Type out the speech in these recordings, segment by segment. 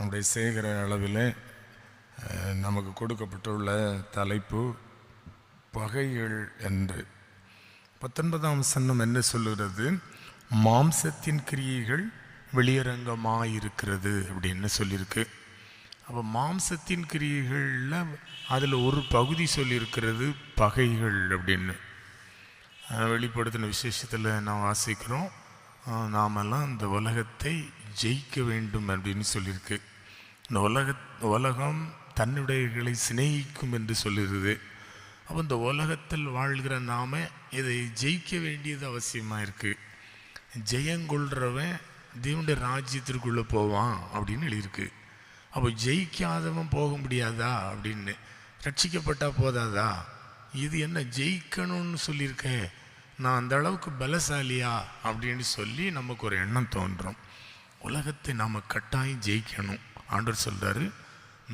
நம்முடைய செய்கிற அளவில் நமக்கு கொடுக்கப்பட்டுள்ள தலைப்பு பகைகள் என்று. 19ஆம் வசனம் என்ன சொல்லுகிறது? மாம்சத்தின் கிரியைகள் வெளியரங்கமாயிருக்கிறது அப்படின்னு சொல்லியிருக்கு. அப்போ மாம்சத்தின் கிரியைகளில் அதில் ஒரு பகுதி சொல்லியிருக்கிறது பகைகள் அப்படின்னு. வெளிப்படுத்தின விசேஷத்தில் நான் வாசிக்கிறோம், நாமெல்லாம் இந்த உலகத்தை ஜெயிக்க வேண்டும் அப்படின்னு சொல்லியிருக்கு. இந்த உலகம் தன்னுடையகளை சிநேகிக்கும் என்று சொல்லிடுது. அப்போ இந்த உலகத்தில் வாழ்கிற நாம் இதை ஜெயிக்க வேண்டியது அவசியமாக இருக்குது. ஜெயங்கொள்கிறவன் தேவனுடைய ராஜ்யத்திற்குள்ளே போவான் அப்படின்னு எழுதியிருக்கு. அப்போ ஜெயிக்காதவன் போக முடியாதா அப்படின்னு? ரட்சிக்கப்பட்டால் போதாதா? இது என்ன ஜெயிக்கணும்னு சொல்லியிருக்கேன், நான் அந்த அளவுக்கு பலசாலியா அப்படின்னு சொல்லி நமக்கு ஒரு எண்ணம் தோன்றும். உலகத்தை நாம் கட்டாயம் ஜெயிக்கணும். ஆண்டவர் சொல்கிறாரு,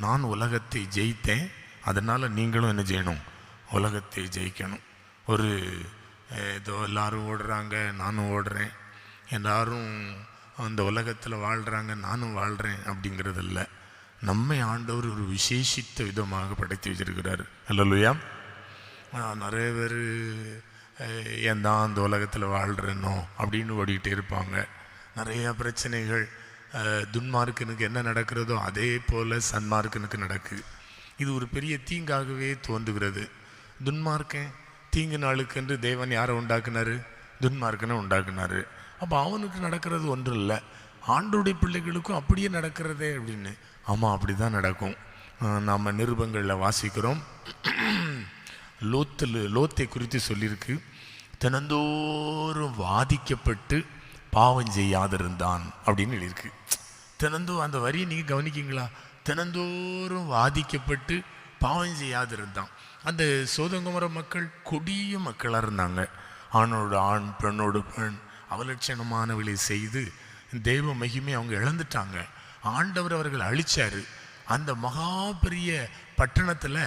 நான் உலகத்தை ஜெயித்தேன், அதனால் நீங்களும் என்ன செய்யணும்? உலகத்தை ஜெயிக்கணும். ஒரு ஏதோ எல்லாரும் ஓடுறாங்க நானும் ஓடுறேன், எல்லாரும் அந்த உலகத்தில் வாழ்கிறாங்க நானும் வாழ்கிறேன் அப்படிங்கிறதில்ல. நம்மை ஆண்டவர் ஒரு விசேஷித்த விதமாக படைத்து வச்சிருக்கிறார். அல்லேலூயா. நிறைய பேர் ஏன் தான் அந்த உலகத்தில் வாழ்கிறேனோ அப்படின்னு ஓடிக்கிட்டே இருப்பாங்க. நிறையா பிரச்சனைகள், துன்மார்க்கனுக்கு என்ன நடக்கிறதோ அதே போல் சன்மார்க்கனுக்கு நடக்குது. இது ஒரு பெரிய தீங்காகவே தோன்றுகிறது. துன்மார்க்கன் தீங்கு நாளுக்கென்று தேவன் யாரை உண்டாக்குனாரு? துன்மார்க்கனை உண்டாக்குனாரு. அப்போ அவனுக்கு நடக்கிறது ஒன்றும் இல்லை, ஆண்டோடைய பிள்ளைகளுக்கும் அப்படியே நடக்கிறதே அப்படின்னு. ஆமாம், அப்படி தான் நடக்கும். நாம் நிருபங்களில் வாசிக்கிறோம், லோத்தை குறித்து சொல்லியிருக்கு. தினந்தோறும் வாதிக்கப்பட்டு பாவம் செய்யாதிருந்தான் அப்படின்னு எழுதியிருக்கு. அந்த வரியை நீங்கள் கவனிக்கிங்களா? தினந்தோறும் வாதிக்கப்பட்டு பாவம் செய்யாதிருந்தான். அந்த சோதோங்கொமோர மக்கள் கொடிய மக்களாக இருந்தாங்க. ஆணோடு ஆண் பெண்ணோடு பெண் அவலட்சணமானவளை செய்து தெய்வ மகிமை அவங்க இழந்துட்டாங்க. ஆண்டவர் அவர்கள் அழிச்சாரு. அந்த மகா பெரிய பட்டணத்தில்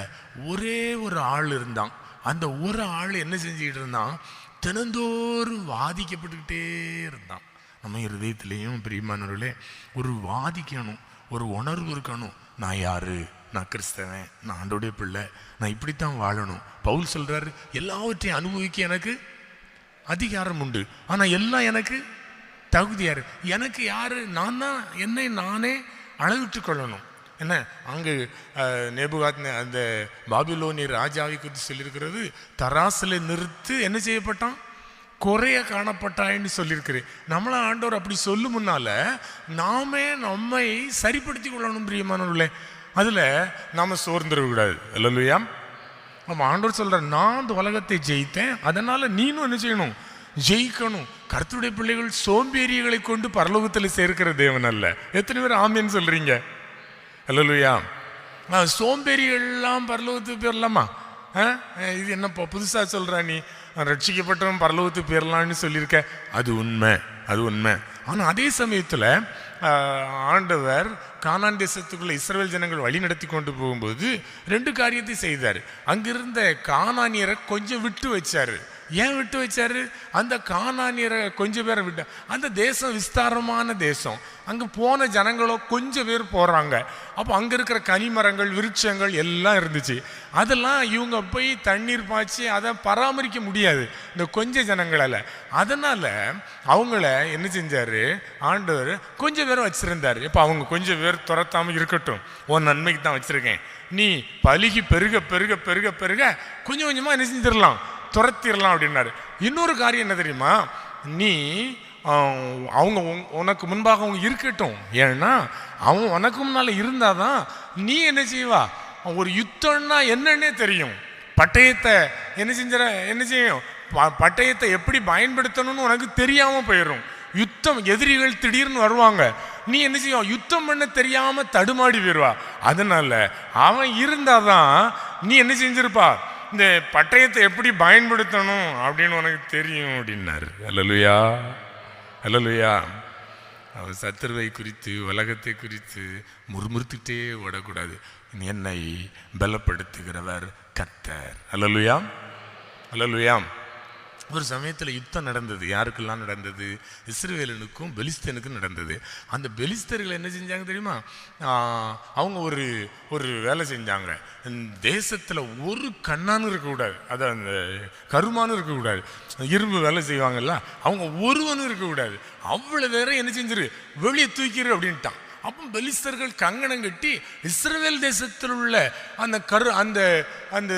ஒரே ஒரு ஆள் இருந்தான். அந்த ஒரு ஆள் என்ன செஞ்சுக்கிட்டு இருந்தான்? தினந்தோறும் வாதிக்கப்பட்டுக்கிட்டே இருந்தான். நம்ம இருதயத்திலையும் பிரியமானவர்களே ஒரு வாதிக்கணும், ஒரு உணர்வு இருக்கணும். நான் யாரு? நான் கிறிஸ்தவன், நான் ஆண்டோடைய பிள்ளை, நான் இப்படித்தான் வாழணும். பவுல் சொல்றாரு, எல்லாவற்றையும் அனுபவிக்க எனக்கு அதிகாரம் உண்டு, ஆனால் எல்லாம் எனக்கு தகுதியாரு. எனக்கு யாரு? நான் தான் என்னை நானே அளவிட்டு கொள்ளணும். என்ன அங்கு அந்த பாபிலோனிய ராஜாவை குறித்து சொல்லியிருக்கிறது, தராசில் நிறுத்து என்ன செய்யப்பட்டான்? குறைய காணப்பட்டாயின்னு சொல்லியிருக்கிறேன். நம்மள ஆண்டவர் அப்படி சொல்லும் முன்னால நாமே நம்மை சரிப்படுத்தி கொள்ளணும் பிரியமானவர்களே. அதில் நாம் சோர்ந்துடக்கூடாது. அல்லேலூயா. நம்ம ஆண்டவர் சொல்கிற, நான் அந்த உலகத்தை ஜெயித்தேன், அதனால் நீனும் என்ன செய்யணும்? ஜெயிக்கணும். கர்த்தருடைய பிள்ளைகள் சோம்பேறிகளை கொண்டு பரலோகத்தில் சேர்க்கிற தேவன் அல்ல. எத்தனை பேர் ஆமேன்னு சொல்கிறீங்க? அல்லேலூயா. சோம்பேறிகள்லாம் பரலோகத்துக்கு போயிடலாமா? இது என்னப்பா புதுசாக சொல்கிறா நீ? ரட்சிக்கப்பட்டவன் பரலோகத்துக்கு போயிடலான்னு சொல்லியிருக்க. அது உண்மை, அது உண்மை. ஆனால் அதே சமயத்தில் ஆண்டவர் கானான் தேசத்துக்குள்ள இஸ்ரவேல் ஜனங்கள் வழி நடத்தி கொண்டு போகும்போது 2 காரியத்தை செய்தார். அங்கிருந்த கானானியரை கொஞ்சம் விட்டு வச்சாரு. ஏன் விட்டு வச்சாரு? அந்த கானானியரை கொஞ்சம் பேரை விட்டு, அந்த தேசம் விஸ்தாரமான தேசம், அங்கே போன ஜனங்களோ கொஞ்சம் பேர் போகிறாங்க. அப்போ அங்கே இருக்கிற கனிமரங்கள் விருட்சங்கள் எல்லாம் இருந்துச்சு. அதெல்லாம் இவங்க போய் தண்ணீர் பாய்ச்சி அதை பராமரிக்க முடியாது இந்த கொஞ்சம் ஜனங்களால். அதனால் அவங்கள என்ன செஞ்சார்? ஆண்டவர் கொஞ்சம் பேரை வச்சுருந்தார். இப்போ அவங்க கொஞ்சம் பேர் துரத்தாமல் இருக்கட்டும், உன் நன்மைக்கு தான் வச்சுருக்கேன், நீ பலுகி பெருக பெருக பெருக பெருக கொஞ்சம் கொஞ்சமாக என்ன செஞ்சிடலாம், துரத்திடலாம் அப்படின்னாரு. இன்னொரு காரியம் என்ன தெரியுமா? நீ அவங்க உனக்கு முன்பாக அவங்க இருக்கட்டும். ஏன்னா அவன் உனக்கு முன்னால் இருந்தாதான் நீ என்ன செய்வா? ஒரு யுத்தம்னா என்னன்னே தெரியும். பட்டயத்தை என்ன செய்யும்? பட்டயத்தை எப்படி பயன்படுத்தணும்னு உனக்கு தெரியாமல் போயிடும். யுத்தம், எதிரிகள் திடீர்னு வருவாங்க, நீ என்ன செய்யும்? யுத்தம் பண்ண தெரியாம தடுமாடி போயிடுவா. அதனால அவன் இருந்தாதான் நீ என்ன செஞ்சிருப்பா? இந்த பட்டயத்தை எப்படி பயன்படுத்தணும் அப்படின்னு உனக்கு தெரியும் அப்படின்னாரு. அல்லேலூயா, அல்லேலூயா. அவர் சத்துருவை குறித்து உலகத்தை குறித்து முறுமுறுத்துட்டே ஓடக்கூடாது. என்னை பலப்படுத்துகிறவர் கர்த்தர். அல்லேலூயா, அல்லேலூயா. ஒரு சமயத்தில் யுத்தம் நடந்தது. யாருக்கெல்லாம் நடந்தது? இஸ்ரவேலனுக்கும் பெலிஸ்தனுக்கும் நடந்தது. அந்த பெலிஸ்தர்கள் என்ன செஞ்சாங்க தெரியுமா? அவங்க ஒரு ஒரு வேலை செஞ்சாங்க. தேசத்தில் ஒரு கண்ணான்னு இருக்கக்கூடாது, அது அந்த கருமானு இருக்கக்கூடாது. இரும்பு வேலை செய்வாங்கல்ல, அவங்க ஒருவனும் இருக்கக்கூடாது. அவ்வளோ வேற என்ன செஞ்சிரு, வெளியே தூக்கிடு அப்படின்ட்டான். அப்போ பெலிஸ்தர்கள் கங்கணம் கட்டி இஸ்ரவேல் தேசத்தில் உள்ள அந்த அந்த அந்த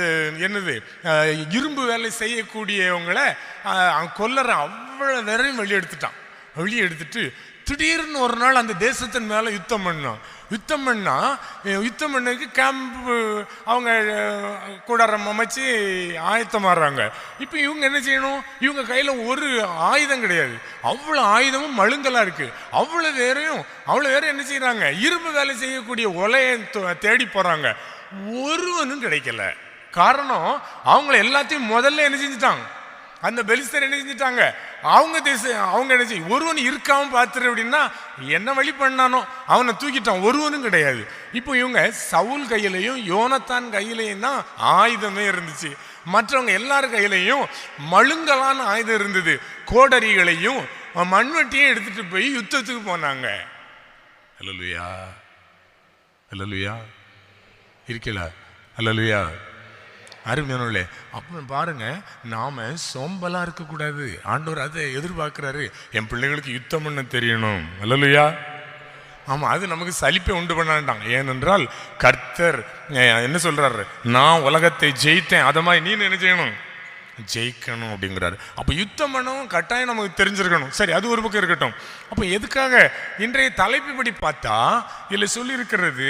என்னது இரும்பு வேலை செய்யக்கூடியவங்களை கொல்லற அவ்வளோ நேரம் வெளியே எடுத்துட்டு திடீர்னு ஒரு நாள் அந்த தேசத்தின் மேலே யுத்தம் பண்ணதுக்கு கேம்ப் அவங்க கூடாரம் அமைச்சு ஆயத்தமாகறாங்க. இப்போ இவங்க என்ன செய்யணும்? இவங்க கையில் ஒரு ஆயுதம் கிடையாது, அவ்வளோ ஆயுதமும் மழுங்கலாக இருக்கு. அவ்வளோ பேரும் என்ன செய்யறாங்க? இரும்பு வேலை செய்யக்கூடிய உலையை தேடி போறாங்க. ஒருவனும் கிடைக்கல. காரணம், அவங்கள எல்லாத்தையும் முதல்ல என்ன செஞ்சுட்டாங்க? அந்த பெலிஸ்தர் என்ன செஞ்சுட்டாங்க? அவங்க என்ன செய்ய, ஒருவன் இருக்காம பார்த்துரு அப்படின்னா என்ன வழி பண்ணானோ அவனை தூக்கிட்டான். ஒருவனும் கிடையாது. இப்போ இவங்க சவுல் கையிலையும் யோனத்தான் கையிலையும் தான் ஆயுதமே இருந்துச்சு. மற்றவங்க எல்லார் கையிலையும் மழுங்கலான ஆயுதம் இருந்தது. கோடரிகளையும் மண்வெட்டியும் எடுத்துட்டு போய் யுத்தத்துக்கு போனாங்க. அல்லேலூயா, அல்லேலூயா இருக்கல, அல்லேலூயா. அருமையானவர்களே, அப்போ பாருங்க, நாம சோம்பலா இருக்கக்கூடாது. ஆண்டவர் அதை எதிர்பார்க்கிறாரு. என் பிள்ளைகளுக்கு யுத்தம் பண்ண தெரியணும். அல்லேலூயா. ஆமா, அது நமக்கு சலிப்பை உண்டு பண்ணாண்டாங்க. ஏனென்றால் கர்த்தர் என்ன சொல்றாரு? நான் உலகத்தை ஜெயித்தேன், அதை மாதிரி நீ என்ன செய்யணும்? ஜெயிக்கணும் அப்படிங்கிறாரு. அப்போ யுத்தம் பண்ணவும் கட்டாயம் நமக்கு தெரிஞ்சிருக்கணும். சரி, அது ஒரு பக்கம் இருக்கட்டும். அப்போ எதுக்காக இன்றைய தலைப்பு படி பார்த்தா இதில் சொல்லியிருக்கிறது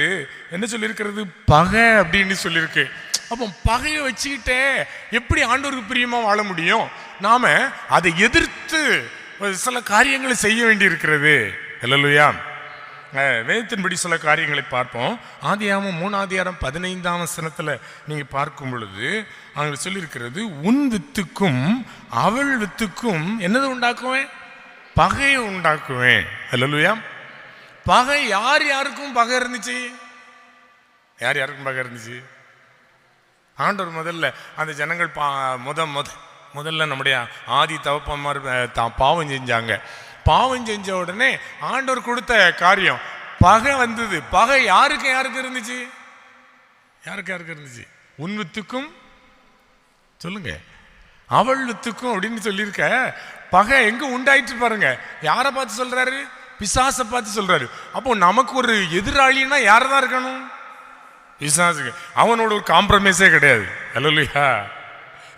என்ன சொல்லியிருக்கிறது? பகை அப்படின்னு சொல்லியிருக்கு. அப்போ பகையை வச்சுக்கிட்டே எப்படி ஆண்டவருக்கு பிரியமா வாழ முடியும்? நாம அதை எதிர்த்து சில காரியங்களை செய்ய வேண்டி இருக்கிறது. அல்லேலூயா. வேதத்தின்படி சில காரியங்களை பார்ப்போம். ஆதியாகமம் 3:15 நீங்க பார்க்கும் பொழுது அங்க சொல்லியிருக்கிறது, உன் வித்துக்கும் அவள் வித்துக்கும் என்னது உண்டாக்குவேன்? பகையை உண்டாக்குவேன். அல்லேலூயா. பகை யார் யாருக்கும் பகை இருந்துச்சு? யார் யாருக்கும் பகை இருந்துச்சு? ஆண்டவர் முதல்ல அந்த ஜனங்கள் முதல்ல நம்முடைய ஆதி தகப்பன்மார் பாவம் செஞ்சாங்க. பாவம் செஞ்ச உடனே ஆண்டவர் கொடுத்த காரியம் பகை வந்தது. பகை யாருக்கு இருந்துச்சு? யாருக்கு இருந்துச்சு? உன் வித்துக்கும் சொல்லுங்க, அவள் வித்துக்கும் அப்படின்னு சொல்லியிருக்க. பகை எங்க உண்டாயிட்டு பாருங்க. யாரை பார்த்து சொல்றாரு? பிசாசை பார்த்து சொல்றாரு. அப்போ நமக்கு ஒரு எதிராளின்னா யாரதான் இருக்கணும்? பிசாசுக்கு. அவனோட ஒரு காம்ப்ரமைஸே கிடையாது. அல்லேலூயா.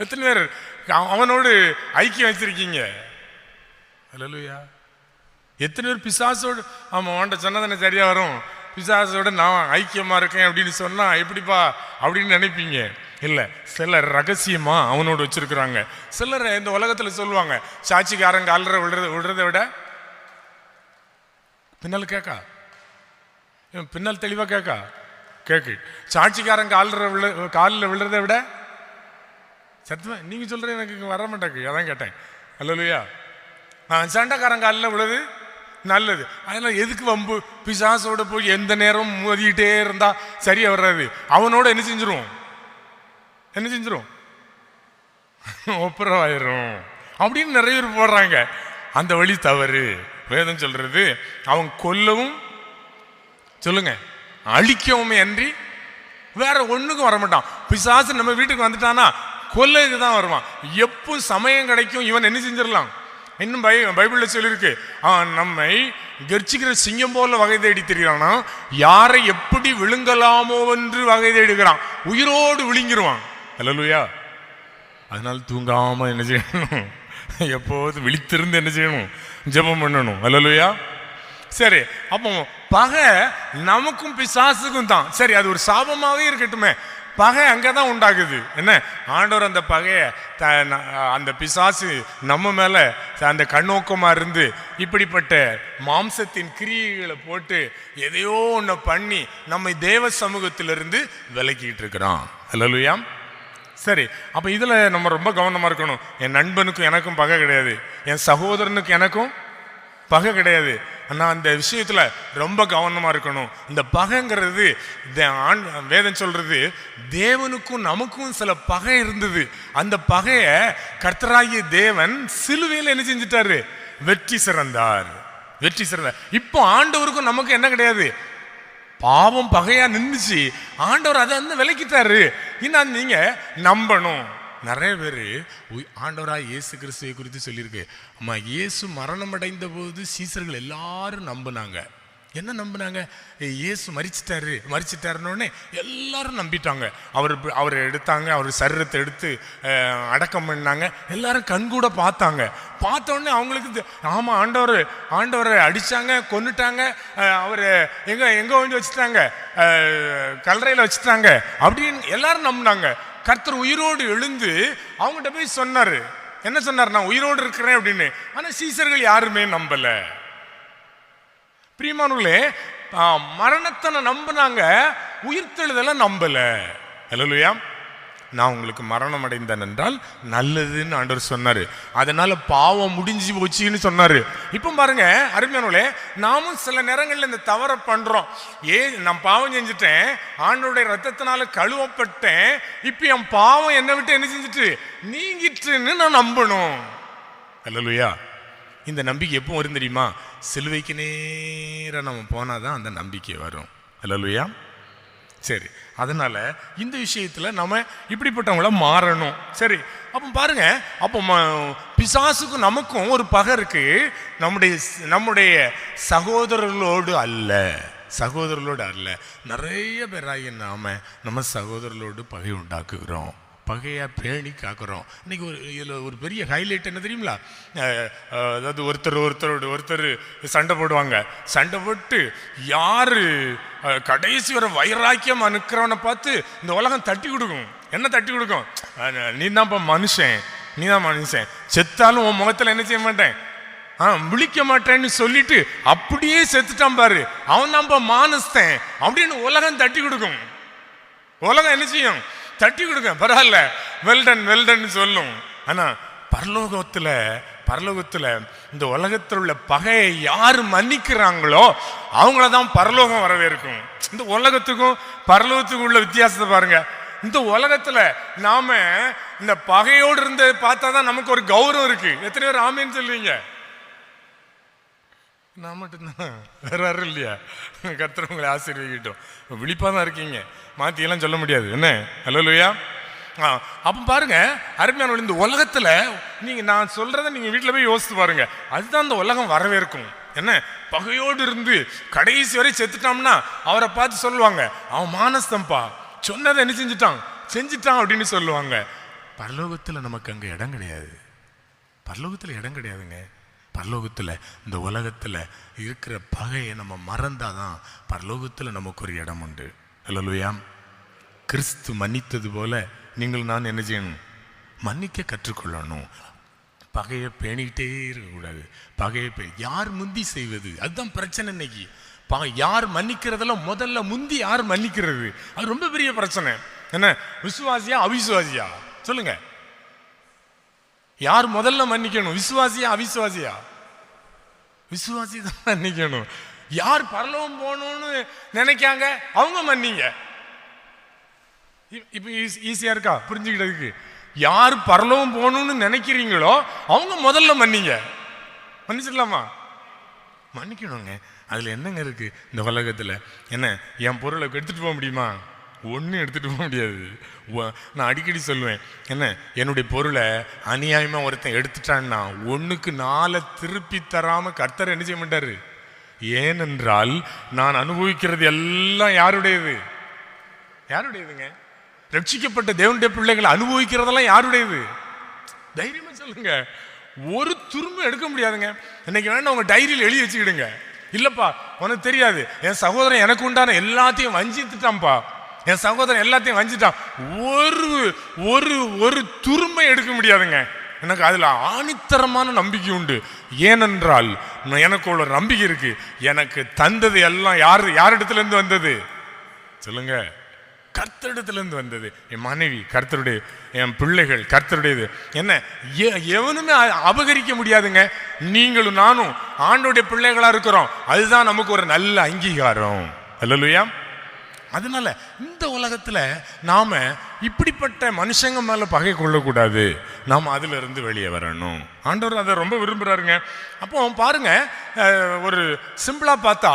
எத்தனை பேர் அவனோடு ஐக்கியம் வச்சிருக்கீங்க? அல்லேலூயா. எத்தனை பேர் பிசாசோடு, ஆமா அவன்கிட்ட சொன்னதானே சரியா வரும், பிசாசோட நான் ஐக்கியமா இருக்கேன் அப்படின்னு சொன்னா எப்படிப்பா அப்படின்னு நினைப்பீங்க. இல்லை, சிலர் ரகசியமா அவனோடு வச்சிருக்கிறாங்க. சிலர் இந்த உலகத்துல சொல்லுவாங்க, சாட்சிக்காரங்க அல்ற விடுறதை விட பின்னல் கேட்கா, பின்னல் தெளிவா கேக்கு. சாட்சிக்காரங்க காலில் விழுறதை விட சத்தமா நீங்க சொல்ற எனக்கு வர மாட்டேக்கு, அதான் கேட்டேன். அல்லேலூயா. சண்டைக்காரங்க காலில் விழுது நல்லது. அதனால எதுக்கு வம்பு? பிசாசோட போய் எந்த நேரம் மோதிக்கிட்டே இருந்தா சரியா வர்றாது. அவனோட என்ன செஞ்சிரும் ஒப்புரவாயிரும் அப்படின்னு நிறைய பேர் போடுறாங்க. அந்த வழி தவறு. வேதம் சொல்றது அவன் கொல்லவும் சொல்லுங்க அழிக்கவுமே அன்றி வேற ஒண்ணுக்கும் வரமாட்டான். பிசாசு நம்ம வீட்டுக்கு வந்துட்டானா கொல்லைக்கு தான் வருவான். எப்போ சமயம் கிடைக்கும் இவன் என்ன செஞ்சிடலாம். இன்னும் பைபிள்ல சொல்லியிருக்கு, நம்மை கர்ச்சிக்கிற சிங்கம் போல வகை தேடி தெரிகிறானா, யாரை எப்படி விழுங்கலாமோ என்று வகை தேடுகிறான். உயிரோடு விழுங்கிருவான். அல்லேலூயா. அதனால தூங்காம என்ன செய்யணும்? எப்போது விழித்திருந்து என்ன செய்யணும்? ஜெபம் பண்ணணும். அல்லேலூயா. சரி, அப்போ பகை நமக்கும் பிசாசுக்கும் தான். சரி, அது ஒரு சாபமாவே இருக்கட்டுமே. பகை அங்கதான் உண்டாகுது. என்ன, ஆண்டவர் அந்த பகைய அந்த பிசாசு நம்ம மேல அந்த கண்ணோக்கமா இருந்து இப்படிப்பட்ட மாம்சத்தின் கிரியைகளை போட்டு எதையோ ஒண்ணு பண்ணி நம்மை தேவ சமூகத்திலிருந்து விலக்கிட்டு இருக்கிறான். அல்லேலூயா. சரி, அப்ப இதுல நம்ம ரொம்ப கவனமா இருக்கணும். என் நண்பனுக்கும் எனக்கும் பகை கிடையாது, என் சகோதரனுக்கு எனக்கும் பகை கிடையாது. ஆனால் அந்த விஷயத்துல ரொம்ப கவனமா இருக்கணும். இந்த பகைங்கிறது வேதம் சொல்றது, தேவனுக்கும் நமக்கும் சில பகை இருந்தது. அந்த பகைய கர்த்தராகிய தேவன் சிலுவையில் என்ன செஞ்சிட்டாரு? வெற்றி சிறந்தார். வெற்றி சிறந்தார். இப்போ ஆண்டவருக்கும் நமக்கு என்ன கிடையாது? பாவம் பகையா நின்றுச்சு, ஆண்டவர் அதை வந்து விலக்கிட்டாரு. இன்னும் நீங்க நம்பணும். நிறைய பேர் ஆண்டவராய் இயேசு கிறிஸ்துவை குறித்து சொல்லியிருக்கு. அம்மா, இயேசு மரணம் அடைந்த போது சீசர்கள் எல்லாரும் நம்பினாங்க. என்ன நம்பினாங்க? இயேசு மரிச்சிட்டாருன்னு எல்லாரும் நம்பிட்டாங்க. அவரை எடுத்தாங்க, அவர் சரீரத்தை எடுத்து அடக்கம் பண்ணாங்க. எல்லாரும் கண்கூட பார்த்தாங்க. பார்த்த உடனே அவங்களுக்கு ஆமா, ஆண்டவரை அடிச்சாங்க, கொன்னுட்டாங்க, அவரை எங்க வந்து வச்சுட்டாங்க, கல்லறையில் வச்சுட்டாங்க அப்படின்னு எல்லாரும் நம்பினாங்க. கர்த்தர் உயிரோடு எழுந்து அவங்ககிட்ட போய் சொன்னாரு. என்ன சொன்னார்? நான் உயிரோடு இருக்கிறேன் அப்படின்னு. ஆனா சீசர்கள் யாருமே நம்பல. பிரியமானவர்களே, மரணத்தை நம்பினாங்க, உயிர்த்தெழுதலை நம்பல. ஹல்லேலூயா. நான் உங்களுக்கு மரணம் அடைந்தேன் என்றால் நல்லதுன்னு ஆண்டவர் சொன்னாரு. அதனால பாவம் முடிஞ்சு போச்சுன்னு சொன்னாரு. இப்போ பாருங்க அருமையானவர்களே, நாமும் சில நேரங்களில் இந்த தவறை பண்றோம். நான் பாவம் செஞ்சுட்டேன், ஆண்டவருடைய ரத்தத்தினால கழுவப்பட்டேன், இப்போ என் பாவம் என்னை விட்டு என்ன செஞ்சுட்டு நீங்கிட்டுன்னு நான் நம்பணும். ஹல்லேலூயா. இந்த நம்பிக்கை எப்போ வரும் தெரியுமா? சிலுவைக்கு நேரம் நம்ம போனாதான் அந்த நம்பிக்கை வரும். ஹல்லேலூயா. சரி, அதனால இந்த விஷயத்துல நம்ம இப்படிப்பட்டவங்கள மாறணும். சரி, அப்போ பாருங்க, அப்போ பிசாசுக்கும் நமக்கும் ஒரு பகை இருக்கு. நம்முடைய சகோதரர்களோடு அல்ல. நிறைய பேராக நம்ம சகோதரர்களோடு பகை உண்டாக்குகிறோம், பகையா பேணி காக்கிறோம். இன்னைக்கு ஒரு பெரிய ஹைலைட் என்ன தெரியுங்களா? அதாவது ஒருத்தர் சண்டை போடுவாங்க. சண்டை போட்டு யாரு கடைசி வர வைராக்கியம் அனுக்கிறவனை பார்த்து இந்த உலகம் தட்டி கொடுக்கும். என்ன தட்டி கொடுக்கும்? நீ தான்ப்பா மனுஷன், நீ தான் மனுஷன், செத்தாலும் உன் முகத்துல என்ன செய்ய மாட்டேன், விழிக்க மாட்டேன்னு சொல்லிட்டு அப்படியே செத்துட்டான் பாரு, அவன் தான்ப்பா மானஸ்தன் அப்படின்னு உலகம் தட்டி கொடுக்கும். உலகம் என்ன செய்யும்? தட்டி கொடுக்க. பரவாயில்ல, வெல்டன் சொல்லும். ஆனா பரலோகத்துல இந்த உலகத்தில் உள்ள பகையை யாரு மன்னிக்கிறாங்களோ அவங்களதான் பரலோகம் வரவேற்கும். இந்த உலகத்துக்கும் பரலோகத்துக்கும் உள்ள வித்தியாசத்தை பாருங்க. இந்த உலகத்துல நாம இந்த பகையோடு இருந்து பார்த்தாதான் நமக்கு ஒரு கௌரவம் இருக்கு. எத்தனை பேர் ஆமேன்னு சொல்லுவீங்க? நான் மட்டும்தான், வேற யாரும் இல்லையா? கர்த்தர் உங்களை ஆசீர்வதிக்கட்டும். விழிப்பாதான் இருக்கீங்க, மாத்தியெல்லாம் சொல்ல முடியாது. என்ன? ஹல்லேலூயா. அப்போ பாருங்க அருமையான, இந்த உலகத்துல நான் சொல்றதை நீங்க வீட்டுல போய் யோசித்து பாருங்க. அதுதான் இந்த உலகம் வரவேற்கும். என்ன? பகையோடு இருந்து கடைசி வரை செத்துட்டோம்னா அவரை பார்த்து சொல்லுவாங்க, அவன் மானஸ்தம்பா, சொன்னதை என்ன செஞ்சிட்டான் அப்படின்னு சொல்லுவாங்க. பரலோகத்துல நமக்கு அங்க இடம் கிடையாது. பரலோகத்துல இடம் கிடையாதுங்க. பரலோகத்துல இந்த உலகத்துல இருக்கிற பகையை நம்ம மறந்தாதான் பரலோகத்துல நமக்கு ஒரு இடம் உண்டு. ஹல்லேலூயா. கிறிஸ்து மன்னித்தது போல நீங்கள் நான் என்ன செய்யணும்? மன்னிக்க கற்றுக்கொள்ளணும். பகையை பேணிக்கிட்டே இருக்கக்கூடாது. பகையை யார் முந்தி செய்வது, அதுதான் பிரச்சனை இன்னைக்கு. யார் மன்னிக்கிறதெல்லாம் முதல்ல முந்தி யார் மன்னிக்கிறது, அது ரொம்ப பெரிய பிரச்சனை. என்ன? விசுவாசியா அவிசுவாசியா? சொல்லுங்க, யார் முதல்ல மன்னிக்கணும்? விசுவாசியா அவிசுவாசியா? விசுவாசி தான் மன்னிக்கணும். யார் பரலோகம் போகணும்னு நினைக்காங்க அவங்க மன்னிங்க. இப்ப ஈஸியா இருக்கா புரிஞ்சுக்கிட்டதுக்கு? யார் பரலோகம் போகணும்னு நினைக்கிறீங்களோ அவங்க முதல்ல மன்னிங்க. மன்னிச்சிடலாமா? மன்னிக்கணுங்க. அதுல என்னங்க இருக்கு இந்த உலகத்துல? என்ன, என் பொருளை எடுத்துட்டு போக முடியுமா? ஒன்றும் எடுத்துட்டு போக முடியாது. நான் அடிக்கடி சொல்லுவேன், என்ன, என்னுடைய பொருளை அநியாயமா ஒருத்தன் எடுத்துட்டான்னா 1க்கு 4 திருப்பி தராம கர்த்தர் என்ன செய்ய மாட்டாரு. ஏனென்றால் நான் அனுபவிக்கிறது எல்லாம் யாருடையது? யாருடையதுங்க? ரட்சிக்கப்பட்ட தேவனுடைய பிள்ளைகளை அனுபவிக்கிறதெல்லாம் யாருடையது? தைரியமா சொல்லுங்க, ஒரு துரும்பு எடுக்க முடியாதுங்க. இன்னைக்கு வேணா உங்க டைரியில் எழுதி வச்சுக்கிடுங்க. இல்லப்பா உனக்கு தெரியாது, என் சகோதரன் எனக்கு உண்டான எல்லாத்தையும் வஞ்சித்துட்டான்ப்பா, என் சகோதரன் எல்லாத்தையும் வஞ்சிட்டான், ஒரு துரும்பை எடுக்க முடியாதுங்க. எனக்கு அதுல ஆணித்தரமான நம்பிக்கை உண்டு. ஏனென்றால் எனக்கு உள்ள நம்பிக்கை இருக்கு, எனக்கு தந்தது எல்லாம் யாரிடத்துல இருந்து வந்தது? சொல்லுங்க, கர்த்தரிடத்திலிருந்து வந்தது. என் மனைவி கர்த்தருடைய, என் பிள்ளைகள் கர்த்தருடையது. என்ன எவனுமே அபகரிக்க முடியாதுங்க. நீங்களும் நானும் ஆண்டோடைய பிள்ளைகளா இருக்கிறோம். அதுதான் நமக்கு ஒரு நல்ல அங்கீகாரம். அல்லேலூயா. அதனால இந்த உலகத்துல நாம இப்படிப்பட்ட மனுஷங்க மேல பகை கொள்ளக்கூடாது. நாம அதுல இருந்து வெளியே வரணும். ஆண்டவர் அதை ரொம்ப விரும்புறாருங்க. அப்போ பாருங்க, ஒரு சிம்பிளா பார்த்தா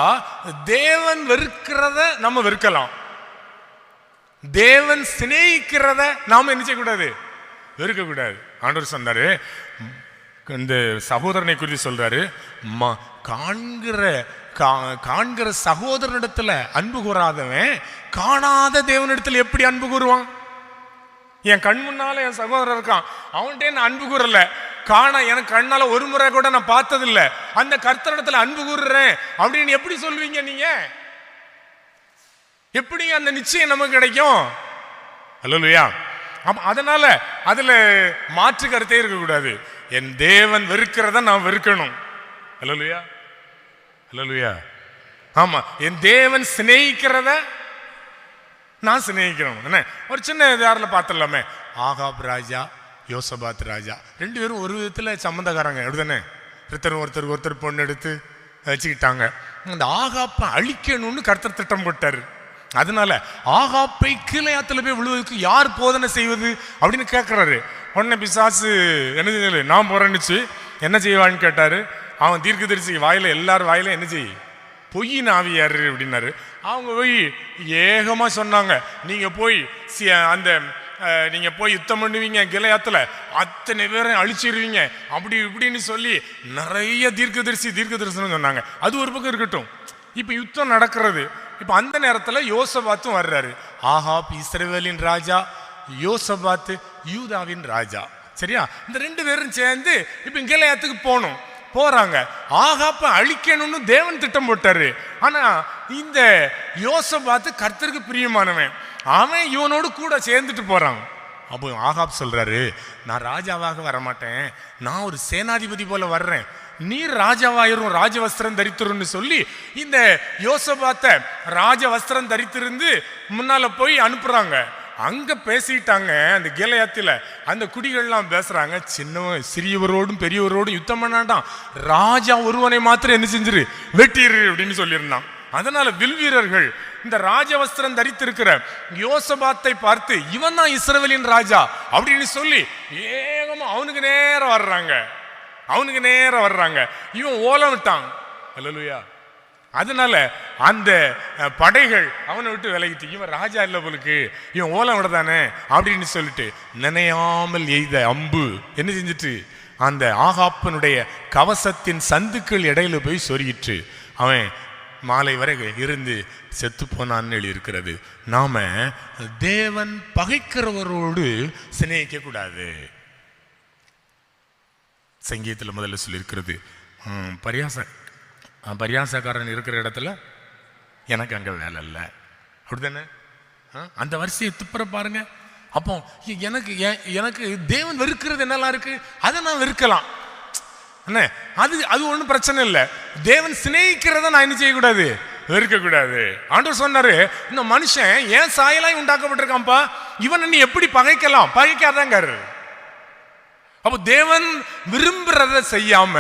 தேவன் வெறுக்கிறத நம்ம வெறுக்கலாம், தேவன் சிநேகிக்கிறத நாம என்ன செய்யக்கூடாது, வெறுக்க கூடாது. ஆண்டவர் சொன்னாரு, இந்த சகோதரனை குறித்து சொல்றாரு, காண்கிற சகோதரனிடத்துல அன்பு கூறாதவன் காணாத தேவனிடத்துல எப்படி அன்பு கூறுவான்? என் கண் முன்னால என் சகோதரன் இருக்கான், அவன்கிட்ட நான் அன்பு கூறல, எனக்கு கண்ணால ஒரு முறை கூட நான் பார்த்ததில்லை, அந்த கர்த்தரிடத்துல அன்பு கூறுறேன் அப்படின்னு எப்படி சொல்வீங்க நீங்க? எப்படி அந்த நிச்சயம் நமக்கு கிடைக்கும்? அல்லேலூயா. அதனால அதுல மாற்று கருத்தே இருக்கக்கூடாது. என் தேவன் வெறுக்கிறத நான் வெறுக்கணும். அல்லேலூயா. அல்லேலூயா. ஆமா, என் தேவன் சிநேகிக்கிறத நான் சிநேகிக்கிறோம். என்ன, ஒரு சின்ன யாரில் பார்த்துடலாமே, ஆகாப் ராஜா, யோசபாத் ராஜா, ரெண்டு பேரும் ஒரு விதத்துல சம்மந்தக்காரங்க, அப்படிதானே? ஒருத்தர் பொண்ணு எடுத்து வச்சுக்கிட்டாங்க. அந்த ஆகாப்பை அழிக்கணும்னு கர்த்தர் திட்டம் போட்டாரு. அதனால ஆகாப்பை கீழையாத்துல போய் விழுவதற்கு யார் போதனை செய்வது அப்படின்னு கேட்கிறாரு. உடனே பிசாசு என்ன செய்யல, நான் போறேன்னுச்சு, என்ன செய்வான்னு கேட்டாரு. அவன் தீர்க்கதரிசி வாயில, எல்லாரும் வாயில என்ன செய்ய, பொய்யின் ஆவியாரு அப்படின்னாரு. அவங்க போய் ஏகமா சொன்னாங்க, நீங்க போய் யுத்தம் பண்ணுவீங்க, கிளையாத்துல அத்தனை பேரை அழிச்சிருவீங்க, அப்படி இப்படின்னு சொல்லி நிறைய தீர்க்கதரிசனம் சொன்னாங்க. அது ஒரு பக்கம் இருக்கட்டும். இப்ப யுத்தம் நடக்கிறது. இப்ப அந்த நேரத்துல யோசபாத்தும் வர்றாரு. ஆகாப் இஸ்ரவேலின் ராஜா, யோசபாத்து யூதாவின் ராஜா. சரியா? இந்த ரெண்டு பேரும் சேர்ந்து இப்ப கிளையாத்துக்கு போறாங்க. ஆகாப்ப அழிக்கணும்னு தேவன் திட்டம் போட்டாரு. ஆனா இந்த யோசபாத்து கர்த்தருக்கு பிரியமானவன், அவன் இவனோடு கூட சேர்ந்துட்டு போறான். அப்போ ஆகாப் சொல்றாரு, நான் ராஜாவாக வரமாட்டேன், நான் ஒரு சேனாதிபதி போல வர்றேன், நீர் ராஜாவாயிரும், ராஜ வஸ்திரம் தரித்திருன்னு சொல்லி இந்த யோசபாத்த ராஜ வஸ்திரம் தரித்திருந்து முன்னால போய் அனுப்புறாங்க. அங்க பேசிட்டாங்க. அந்த கிளையாத்துல அந்த குடிகள்லாம் பேசுறாங்க, சிறியவரோடும் பெரியவரோடும் யுத்தம் பண்ணாண்டாம், ராஜா ஒருவனை மாத்திரம் என்ன செஞ்சிரு, வெட்டிரு அப்படின்னு சொல்லியிருந்தான். அதனால வில்வீரர்கள் இந்த ராஜவஸ்திரம் தரித்திருக்கிற யோசபாத்தை பார்த்து, இவன் தான் இஸ்ரவேலின் ராஜா அப்படின்னு சொல்லி ஏகமா அவனுக்கு நேரம் வர்றாங்க. இவன் ஓலம் விட்டான். அல்லேலூயா. அதனால அந்த படைகள் அவனை விட்டு விலகிட்டு, இவன் ராஜா இல்ல போலுக்கு, இவன் ஓலம் விடதானே அப்படின்னு சொல்லிட்டு நினையாமல் எய்த அம்பு என்ன செஞ்சிட்டு அந்த ஆகாப்பனுடைய கவசத்தின் சந்துக்கள் இடையில போய் சொருகிட்டு அவன் மாலை வரை இருந்து செத்து போனான்னு எழுதியிருக்கிறது. நாம தேவன் பகைக்கிறவரோடு சிநேகிக்க கூடாது. சங்கீதத்தில் முதல்ல சொல்லியிருக்கிறது, பரியாசக்காரன் இருக்கிற இடத்துல எனக்கு அங்க வேலை இல்லை, அப்படித்தானே? அந்த வரிசையை துப்புற பாருங்க. அப்போ எனக்கு தேவன் வெறுக்கிறது என்னெல்லாம் இருக்கு, அதை நான் வெறுக்கலாம். அது ஒன்றும் பிரச்சனை இல்லை. தேவன் சிநேகிக்கிறத நான் என்ன செய்யக்கூடாது, வெறுக்க கூடாது. ஆண்டவர் சொன்னாரு, இந்த மனுஷன் ஏன் சாயலாய் உண்டாக்கப்பட்டிருக்கான்ப்பா, இவன் நீ எப்படி பகைக்கலாம், பகைக்காதாங்காரு. அப்போ தேவன் விரும்புறத செய்யாம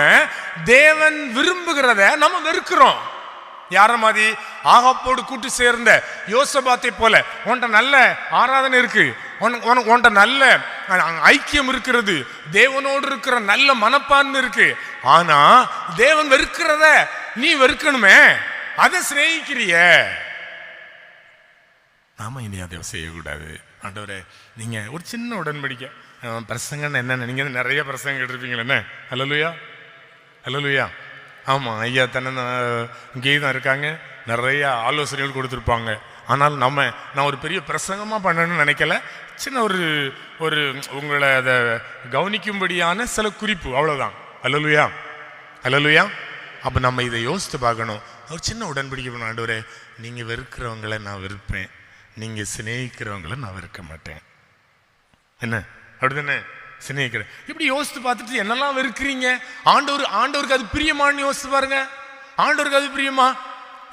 தேவன் விரும்புகிறத நம்ம வெறுக்கிறோம். யார மாதிரி? ஆகாப்போடு கூட்டு சேர்ந்த யோசபாத்தை போல. உன்கிட்ட நல்ல ஆராதனை இருக்கு, உன்கிட்ட நல்ல ஐக்கியம் இருக்கிறது, தேவனோடு இருக்கிற நல்ல மனப்பான்மை இருக்கு. ஆனா தேவன் வெறுக்கிறத நீ வெறுக்கணுமே, அதை சிநேகிக்கிறிய. நாம இனி அதை செய்யக்கூடாது. ஆண்டவரே, நீங்க ஒரு சின்ன உடன்படிக்கை, பிரசங்கன்னு என்ன, நீங்க நிறைய பிரசங்கம் கேட்டிருப்பீங்களே என்ன? அல்லேலூயா, அல்லேலூயா. ஆமா, ஐயா தானே கீதம் இருக்காங்க, நிறைய ஆலோசனைகள் கொடுத்துருப்பாங்க. ஆனால் நான் ஒரு பெரிய பிரசங்கமாக பண்ணணும்னு நினைக்கல, சின்ன ஒரு உங்களை அதை கவனிக்கும்படியான சில குறிப்பு, அவ்வளோதான். அல்லேலூயா, அல்லேலூயா. அப்போ நம்ம இதை யோசித்து பார்க்கணும். ஒரு சின்ன உடன்படிக்கை பண்ண, ஆண்டவரே, நீங்கள் வெறுக்கிறவங்களை நான் வெறுப்பேன், நீங்கள் சிநேகிக்கிறவங்களை நான் வெறுக்க மாட்டேன். என்ன அப்படிதானே? சிநேகிக்கிறேன். இப்படி யோசித்து பார்த்துட்டு என்னெல்லாம் வெறுக்கிறீங்க, ஆண்டவருக்கு அது பிரியமானு யோசித்து பாருங்க. ஆண்டவருக்கு அது பிரியமா?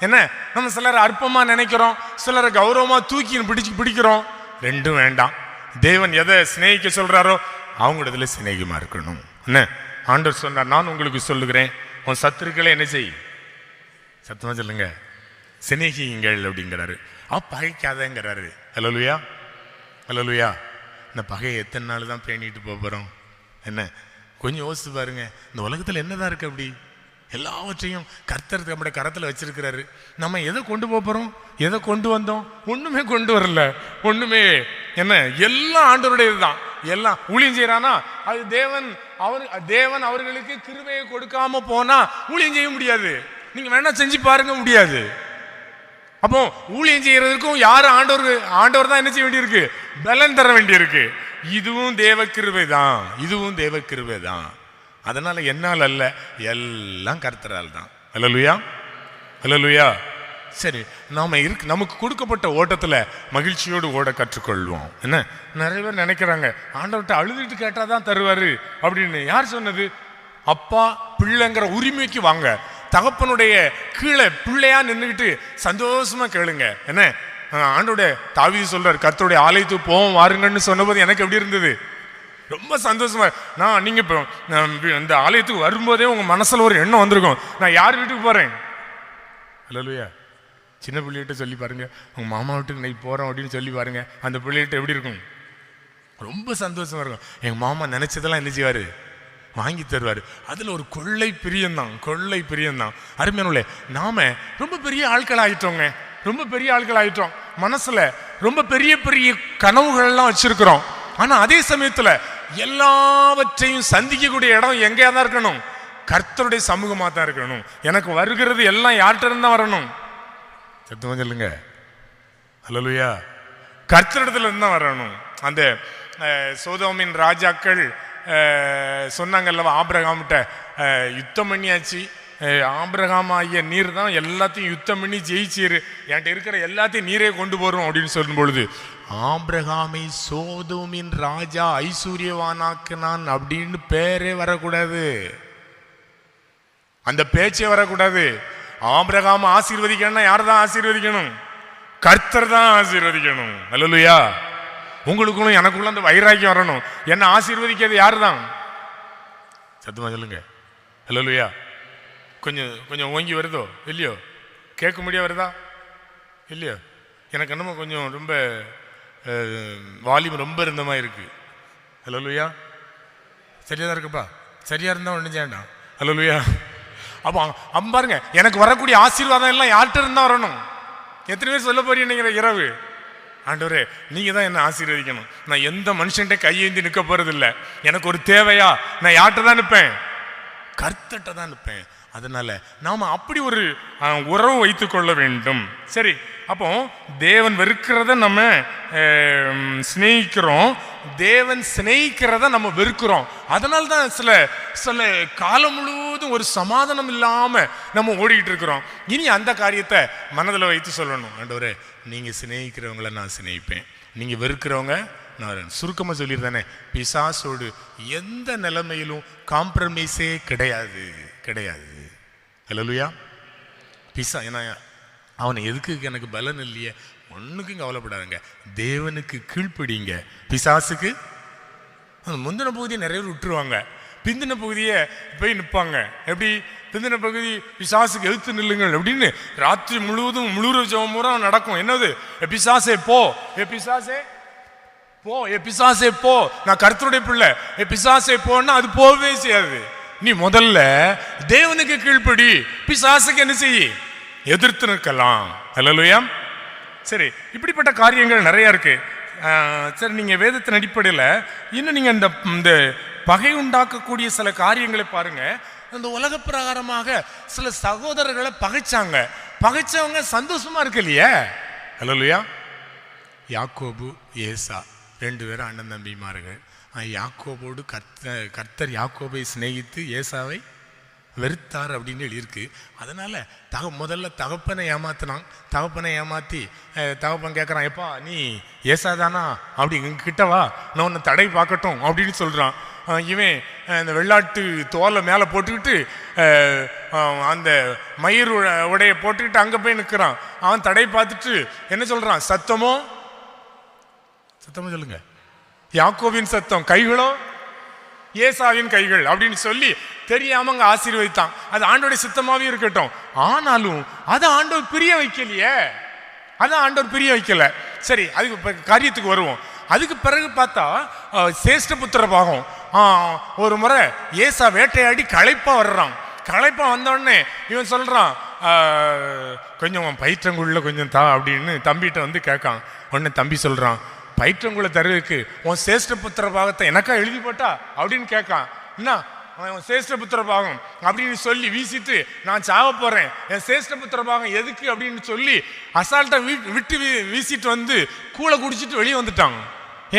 என்ன, நம்ம சிலரை அற்பமா நினைக்கிறோம், சிலரை கௌரவமா தூக்கி பிடிக்கிறோம். ரெண்டும் வேண்டாம். தேவன் எதை சிநேகிக்க சொல்றாரோ அவங்க இடத்துல சிநேகிமா இருக்கணும். என்ன ஆண்டவர் சொன்னார், நான் உங்களுக்கு சொல்லுகிறேன், உன் சத்துருக்களை என்ன செய், சத்தமா சொல்லுங்க, சிநேகிங்கள் அப்படிங்கிறாரு. பகைக்காதங்கிறாரு. அல்லேலூயா, அல்லேலூயா. இந்த பகையை எத்தனை நாள் தான் பேணிட்டு போகிறோம்? என்ன கொஞ்சம் யோசிச்சு பாருங்க. இந்த உலகத்தில் என்னதான் இருக்கு? அப்படி எல்லாவற்றையும் கர்த்தர் நம்முடைய கரத்தில் வச்சிருக்கிறாரு. நம்ம எதை கொண்டு போகிறோம், எதை கொண்டு வந்தோம்? ஒன்றுமே கொண்டு வரல. ஒன்றுமே என்ன, எல்லாம் ஆண்டவருடையது தான். எல்லாம் ஊழியம் செய்யறானா அது தேவன் அவர்களுக்கு கிருபையை கொடுக்காம போனா ஊழியம் செய்ய முடியாது. நீங்க வேணா செஞ்சு பாருங்க, முடியாது. அப்போ ஊழியம் செய்யறதுக்கும் யாரு? ஆண்டவர் தான் என்ன செய்ய வேண்டியிருக்கு? பலன் தர வேண்டியிருக்கு. இதுவும் தேவ கிருபை தான், இதுவும் தேவ கிருபை தான். அதனால என்னால் அல்ல, எல்லாம் கர்த்தரால் தான். அல்லேலூயா, அல்லேலூயா. சரி, நமக்கு கொடுக்கப்பட்ட ஓட்டத்துல மகிழ்ச்சியோடு ஓட கற்றுக்கொள்வோம். என்ன, நிறைய பேர் நினைக்கிறாங்க ஆண்டவர்கிட்ட அழுதுட்டு கேட்டாதான் தருவாரு அப்படின்னு. யார் சொன்னது? அப்பா பிள்ளைங்கிற உரிமைக்கு வாங்க, தகப்பனுடைய கீழே பிள்ளையா நின்றுக்கிட்டு சந்தோஷமா கேளுங்க. என்ன, ஆண்டோடைய தாவீது சொல்றாரு, கர்த்தருடைய ஆலயத்துக்கு போவோம் வாருங்கன்னு சொன்னபோது எனக்கு எப்படி இருந்தது? ரொம்ப சந்தோஷமா. நீங்க இப்போ இந்த ஆலயத்துக்கு வரும்போதே உங்க மனசுல ஒரு எண்ணம் வந்திருக்கும், நான் யார் வீட்டுக்கு போறேன். அல்லேலூயா. சின்ன பிள்ளைகிட்ட சொல்லி பாருங்க, உங்க மாமா வீட்டுக்கு இன்னைக்கு போறோம் அப்படின்னு சொல்லி பாருங்க, அந்த பிள்ளைகிட்ட எப்படி இருக்கும்? ரொம்ப சந்தோஷமா இருக்கும். எங்க மாமா நினைச்சதெல்லாம் என்ன செய்வாரு? வாங்கி தருவாரு. அதுல ஒரு கொள்ளை பிரியம்தான், கொள்ளை பிரியம்தான். அருமையானே, நாம ரொம்ப பெரிய ஆட்கள் ஆயிட்டோங்க, ரொம்ப பெரிய ஆட்கள் ஆயிட்டோம். மனசுல ரொம்ப பெரிய பெரிய கனவுகள் எல்லாம் வச்சிருக்கிறோம். ஆனா அதே சமயத்துல எல்லாவற்றையும் சந்திக்கக்கூடிய இடம் எங்கேயா தான் இருக்கணும்? கர்த்தருடைய சமூகமா தான் இருக்கணும். எனக்கு வருகிறது எல்லாம் யார்கிட்ட இருந்தா வரணும்? சத்தமா சொல்லுங்க, அல்லேலூயா. கர்த்தரிடத்துல இருந்தா வரணும். அந்த சோதோமின் ராஜாக்கள் சொன்னாங்கல்லவா, ஆபிரகாம்கிட்ட யுத்தம் பண்ணியாச்சு, ஆபிரகாம் ஆகிய நீர் தான் எல்லாத்தையும் யுத்தம் பண்ணி ஜெயிச்சிரு, என்கிட்ட இருக்கிற எல்லாத்தையும் நீரே கொண்டு போறோம் அப்படின்னு சொல்லும் பொழுது, ஆபிரகாமை சோதோமின் ராஜா ஐஸ்வர்யவானாக்குனான் அப்படின்னு பேரே வரக்கூடாது, அந்த பேச்சே வரக்கூடாது. ஆபிரகாம் ஆசீர்வதிக்கணும்னா யார் தான் ஆசீர்வதிக்கணும்? கர்த்தர் தான் ஆசீர்வதிக்கணும். அல்லேலூயா. உங்களுக்குள்ள எனக்குள்ள அந்த வைராக்கியம் வரணும். என்ன ஆசீர்வதிக்கிறது யாரு தான்? சத்தமா சொல்லுங்க, அல்லேலூயா. கொஞ்சம் கொஞ்சம் ஓங்கி வருதோ இல்லையோ? கேட்க முடியா வருதா இல்லையோ? எனக்கு என்னமோ கொஞ்சம் ரொம்ப வால்யூம் ரொம்ப இருந்த மாதிரி இருக்கு. அல்லேலூயா. சரியா தான் இருக்குப்பா, சரியா இருந்தா ஒன்றும் செய்யண்டாம். அல்லேலூயா. அப்போ பாருங்க, எனக்கு வரக்கூடிய ஆசீர்வாதம் எல்லாம் யார்கிட்ட இருந்தா வரணும்? எத்தனை பேர் சொல்ல போறீங்க இரவு? ஆண்டவரே நீங்க தான் என்ன ஆசீர்வதிக்கணும், நான் எந்த மனுஷன்கிட்ட கையேந்தி நிற்க போறது இல்லை. எனக்கு ஒரு தேவையா, நான் யார்கிட்ட தான் நிற்பேன்? கர்த்தர்கிட்ட தான் நிற்பேன். அதனால நாம அப்படி ஒரு உறவு வைத்துக் கொள்ள வேண்டும். சரி, அப்போ தேவன் வெறுக்கிறத நம்ம சிநேகிக்கிறோம், தேவன் சிநேகிக்கிறத நம்ம வெறுக்கிறோம். அதனால தான் சில சில காலம் முழுவதும் ஒரு சமாதானம் இல்லாம நம்ம ஓடிக்கிட்டு இருக்கிறோம். இனி அந்த காரியத்தை மனதில் வைத்து சொல்லணும், ஆண்டவரே நீங்க சிநேகிக்கிறவங்கள நான் சிநேகிப்பேன், நீங்க வெறுக்கிறவங்க நான். சுருக்கமா சொல்லியிருந்தானே, பிசாசோடு எந்த நிலைமையிலும் காம்ப்ரமைஸே கிடையாது, கிடையாது. அல்லேலூயா. பிசா ஏன்னா அவனை எதுக்கு, எனக்கு பலன் இல்லையே, ஒன்றுக்கும் கவலைப்படாதுங்க, தேவனுக்கு கீழ்ப்படிங்க. பிசாசுக்கு முந்தின பகுதியை நிறைய பேர் விட்டுருவாங்க, பிந்தின பகுதியை போய் நிற்பாங்க. எப்படி? பிந்தின பகுதி பிசாசுக்கு எழுத்து நில்லுங்கள் அப்படின்னு ராத்திரி முழுவதும் முழு ஜெபம் நடக்கும். என்னது? பிசாசே போ, பிசாசே போ, பிசாசே போ, நான் கர்த்தருடைய பிள்ளை, பிசாசே போன்னா அது போகவே செய்யாது. நீ முதல்ல தேவனுக்கு கீழ்ப்படி, பிசாசுக்கு என்ன செய்ய? எதிர்த்து நிற்கலாம். அல்லேலூயா. சரி, இப்படிப்பட்ட காரியங்கள் நிறைய இருக்கு. சரி, நீங்க வேதத்தின் அடிப்படையில் இன்னும் நீங்க இந்த பகை உண்டாக்கக்கூடிய சில காரியங்களை பாருங்க. இந்த உலக பிரகாரமாக சில சகோதரர்களை பகைச்சவங்க சந்தோஷமா இருக்கு இல்லையா? அல்லேலூயா. யாக்கோபு ஏசா ரெண்டு பேரும் அண்ணன் தம்பிமார்கள். யாக்கோபோடு கர்த்தர் யாக்கோபை சிநேகித்து ஏசாவை வெறுத்தார் அப்படின்னு எழுதியிருக்கு. அதனால முதல்ல தகப்பனை ஏமாத்தினான். தகப்பனை ஏமாத்தி தகப்பன் கேட்குறான், எப்பா நீ ஏசாதானா, அப்படி கிட்டவா, நான் உன்னை தடை பார்க்கட்டும் அப்படின்னு சொல்கிறான். இவன் இந்த வெள்ளாட்டு தோலை மேலே போட்டுக்கிட்டு அந்த மயிர் உடைய போட்டுக்கிட்டு அங்கே போய் நிற்கிறான். அவன் தடை பார்த்துட்டு என்ன சொல்கிறான்? சத்தமோ சொல்லுங்க, யாக்கோபின் சத்தம், கைகளோ ஏசாவின் கைகள் அப்படின்னு சொல்லி தெரியாம அங்க ஆசீர்வதித்தான். அது ஆண்டோடைய சித்தமாவே இருக்கட்டும். ஆனாலும் அதை ஆண்டவர் பிரிய வைக்கலையே, அதான் ஆண்டவர் பிரிய வைக்கல. சரி, அதுக்கு காரியத்துக்கு வருவோம். அதுக்கு பிறகு பார்த்தா சேஷ்ட புத்திர பாகம். ஒரு முறை ஏசா வேட்டையாடி களைப்பா வர்றான். களைப்பா வந்தோடனே இவன் சொல்றான், கொஞ்சம் பயிற்றங்குள்ள கொஞ்சம் தா அப்படின்னு தம்பிகிட்ட வந்து கேட்கான். உடனே தம்பி சொல்றான், பயிற்றங்குள்ள தருவுக்கு உன் சேஷ்ட புத்திர பாகத்தை எனக்கா எழுதி போட்டா அப்படின்னு கேட்கான். என்ன சேஷ்ட புத்திர பாகம் அப்படின்னு சொல்லி வீசிட்டு நான் சாவ போறேன், என் சேஷ்ட புத்திர பாகம் எதுக்கு அப்படின்னு சொல்லி அசால்ட்டா விட்டு வீசிட்டு வந்து கூளை குடிச்சிட்டு வெளியே வந்துட்டாங்க.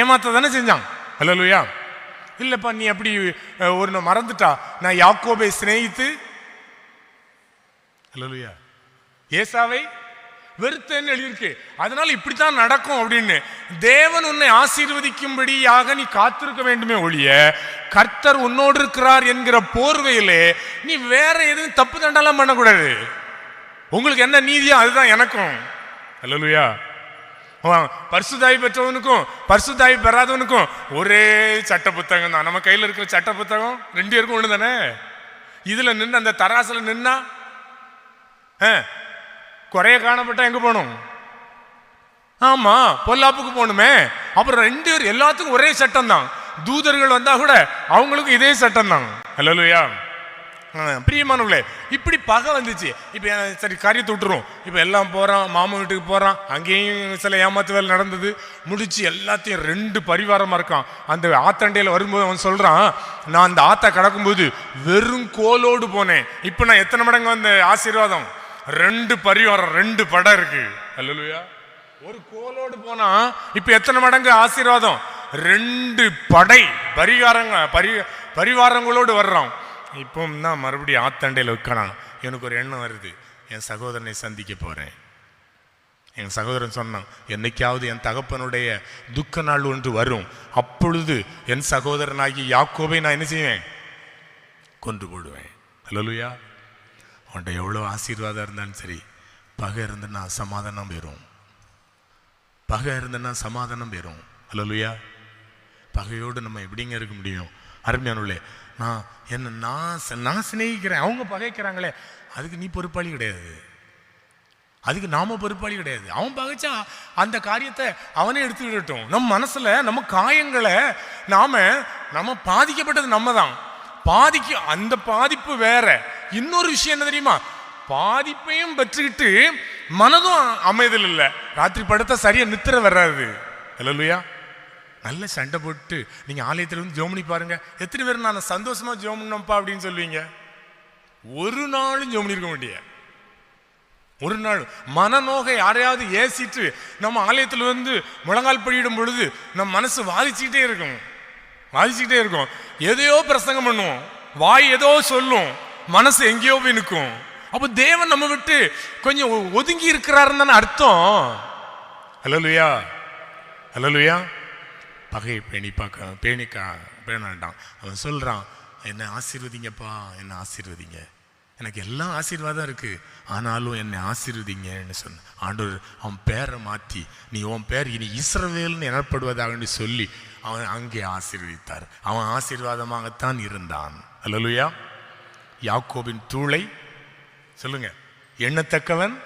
ஏமாத்த தானே செஞ்சான். அல்லேலூயா. இல்லப்பா நீ அப்படி ஒரு மறந்துட்டா, நான் யாக்கோபை சிநேகித்து அல்லேலூயா ஏசாவை வெறுத்தேன்னு எழுதியிருக்கு. அதனால இப்படித்தான் நடக்கும் அப்படின்னு. தேவன் உன்னை ஆசீர்வதிக்கும்படியாக நீ காத்திருக்க வேண்டுமே ஒழிய, கர்த்தர் உன்னோடு இருக்கிறார் என்கிற போர்வையிலே நீ வேற எதுவும் தப்பு தண்டெல்லாம் பண்ணக்கூடாது. உங்களுக்கு என்ன நீதியோ அதுதான் எனக்கும். அல்லேலூயா. பரிசுத்தாவி பெற்றவனுக்கும் பரிசுத்தாவி பெறாதவனுக்கும் ஒரே சட்ட புத்தகம் தான். நம்ம கையில் இருக்கிற சட்ட புத்தகம் 2 பேருக்கும் ஒண்ணு தானே. இதுல நின்று அந்த தராசுல நின்னா குறைய காணப்பட்டா எங்க போகணும்? ஆமா, பொல்லாப்புக்கு போகணுமே. அப்புறம் 2 பேர் எல்லாத்துக்கும் ஒரே சட்டம் தான். தூதர்கள் வந்தா கூட அவங்களுக்கும் இதே சட்டம் தான். அல்லேலூயா. பிரியமானவர்களே, இப்படி பகை வந்துச்சு. இப்ப சரி காரியத்தை விட்டுரும். இப்ப எல்லாம் போறான், மாமன் வீட்டுக்கு போறான். அங்கேயும் சில ஏமாத்து வேலை நடந்தது. முடிச்சு எல்லாத்தையும் 2 பரிவாரமா இருக்கான். அந்த ஆத்தாண்டையில வரும்போது அவன் சொல்றான், நான் அந்த ஆத்தா கடக்கும்போது வெறும் கோலோடு போனேன். இப்ப நான் எத்தனை மடங்கு வந்த ஆசீர்வாதம்? 2 பரிவாரம், 2 படம் இருக்கு. அல்லேலூயா. ஒரு கோலோடு போனா இப்ப எத்தனை மடங்கு ஆசீர்வாதம்? 2 படை பரிவாரங்களோடு வர்றான். இப்போ தான் மறுபடியும் ஆத்தண்டையில் வைக்கணும். எனக்கு ஒரு எண்ணம் வருது, என் சகோதரனை சந்திக்க போறேன். என் சகோதரன் சொன்னான், என்னைக்காவது என் தகப்பனுடைய துக்க நாள் ஒன்று வரும், அப்பொழுது என் சகோதரனாகி யாக்கோபை நான் என்ன செய்வேன்? கொன்று போடுவேன். அல்லேலூயா. அவன்கிட்ட எவ்வளோ ஆசீர்வாதம் இருந்தாலும் சரி, பகை இருந்தேன்னா சமாதானம் பெறும். பகை இருந்தேன்னா சமாதானம் பெறும். அல்லேலூயா. பகையோடு நம்ம எப்படிங்க இருக்க முடியும்? அருமையானவர்களே, நான் சிநேகிக்கிறேன், அவங்க பகைக்கிறாங்களே, அதுக்கு நீ பொறுப்பாளி கிடையாது. அதுக்கு நாம பொறுப்பாளி கிடையாது. அவன் பகைச்சா அந்த காரியத்தை அவனே எடுத்துக்கிட்டோம். நம்ம மனசுல நம்ம காயங்களை நம்ம பாதிக்கப்பட்டது நம்ம தான். அந்த பாதிப்பு வேற. இன்னொரு விஷயம் என்ன தெரியுமா? பாதிப்பையும் பெற்றுக்கிட்டு மனதும் அமைதல் இல்லை. ராத்திரி படுத்தா சரியா நித்திர வராது. அல்லேலூயா. நல்ல சண்டை போட்டு நீங்க ஆலயத்தில் வந்து ஜெபம் பண்ணி பாருங்க. எத்தனை பேர் நான் சந்தோஷமா ஜெபம் பண்ணப்பா அப்படின்னு சொல்லுவீங்க? ஒரு நாளும் ஜெபம் பண்ணிருக்க முடியாது. ஒரு நாள் மனநோகை யாரையாவது ஏசிட்டு நம்ம ஆலயத்தில் வந்து முழங்கால் படியிடும் பொழுது நம்ம மனசு வாதிச்சுக்கிட்டே இருக்கும். எதையோ பிரசங்கம் பண்ணுவோம், வாய் ஏதோ சொல்லும், மனசு எங்கேயோ போய் நிற்கும். அப்போ தேவன் நம்ம விட்டு கொஞ்சம் ஒதுங்கி இருக்கிறாருன்னு தானே அர்த்தம். அல்லேலூயா. அல்லேலூயா. பகை பேணிக்காண்டான். அவன் சொல்றான், என்னை ஆசீர்வதிங்கப்பா, என்னை ஆசீர்வதிங்க, எனக்கு எல்லாம் ஆசீர்வாதம் இருக்கு, ஆனாலும் என்னை ஆசீர்வதிங்கன்னு சொன்ன ஆண்டவர் அவன் பேரை மாற்றி, நீ உன் பேர் இனி இஸ்ரவேல்னு எனப்படுவதாக சொல்லி அவன் அங்கே ஆசீர்வதித்தார். அவன் ஆசீர்வாதமாகத்தான் இருந்தான். அல்லேலூயா. யாக்கோபின் தூளை சொல்லுங்க, எண்ணத்தக்கவன்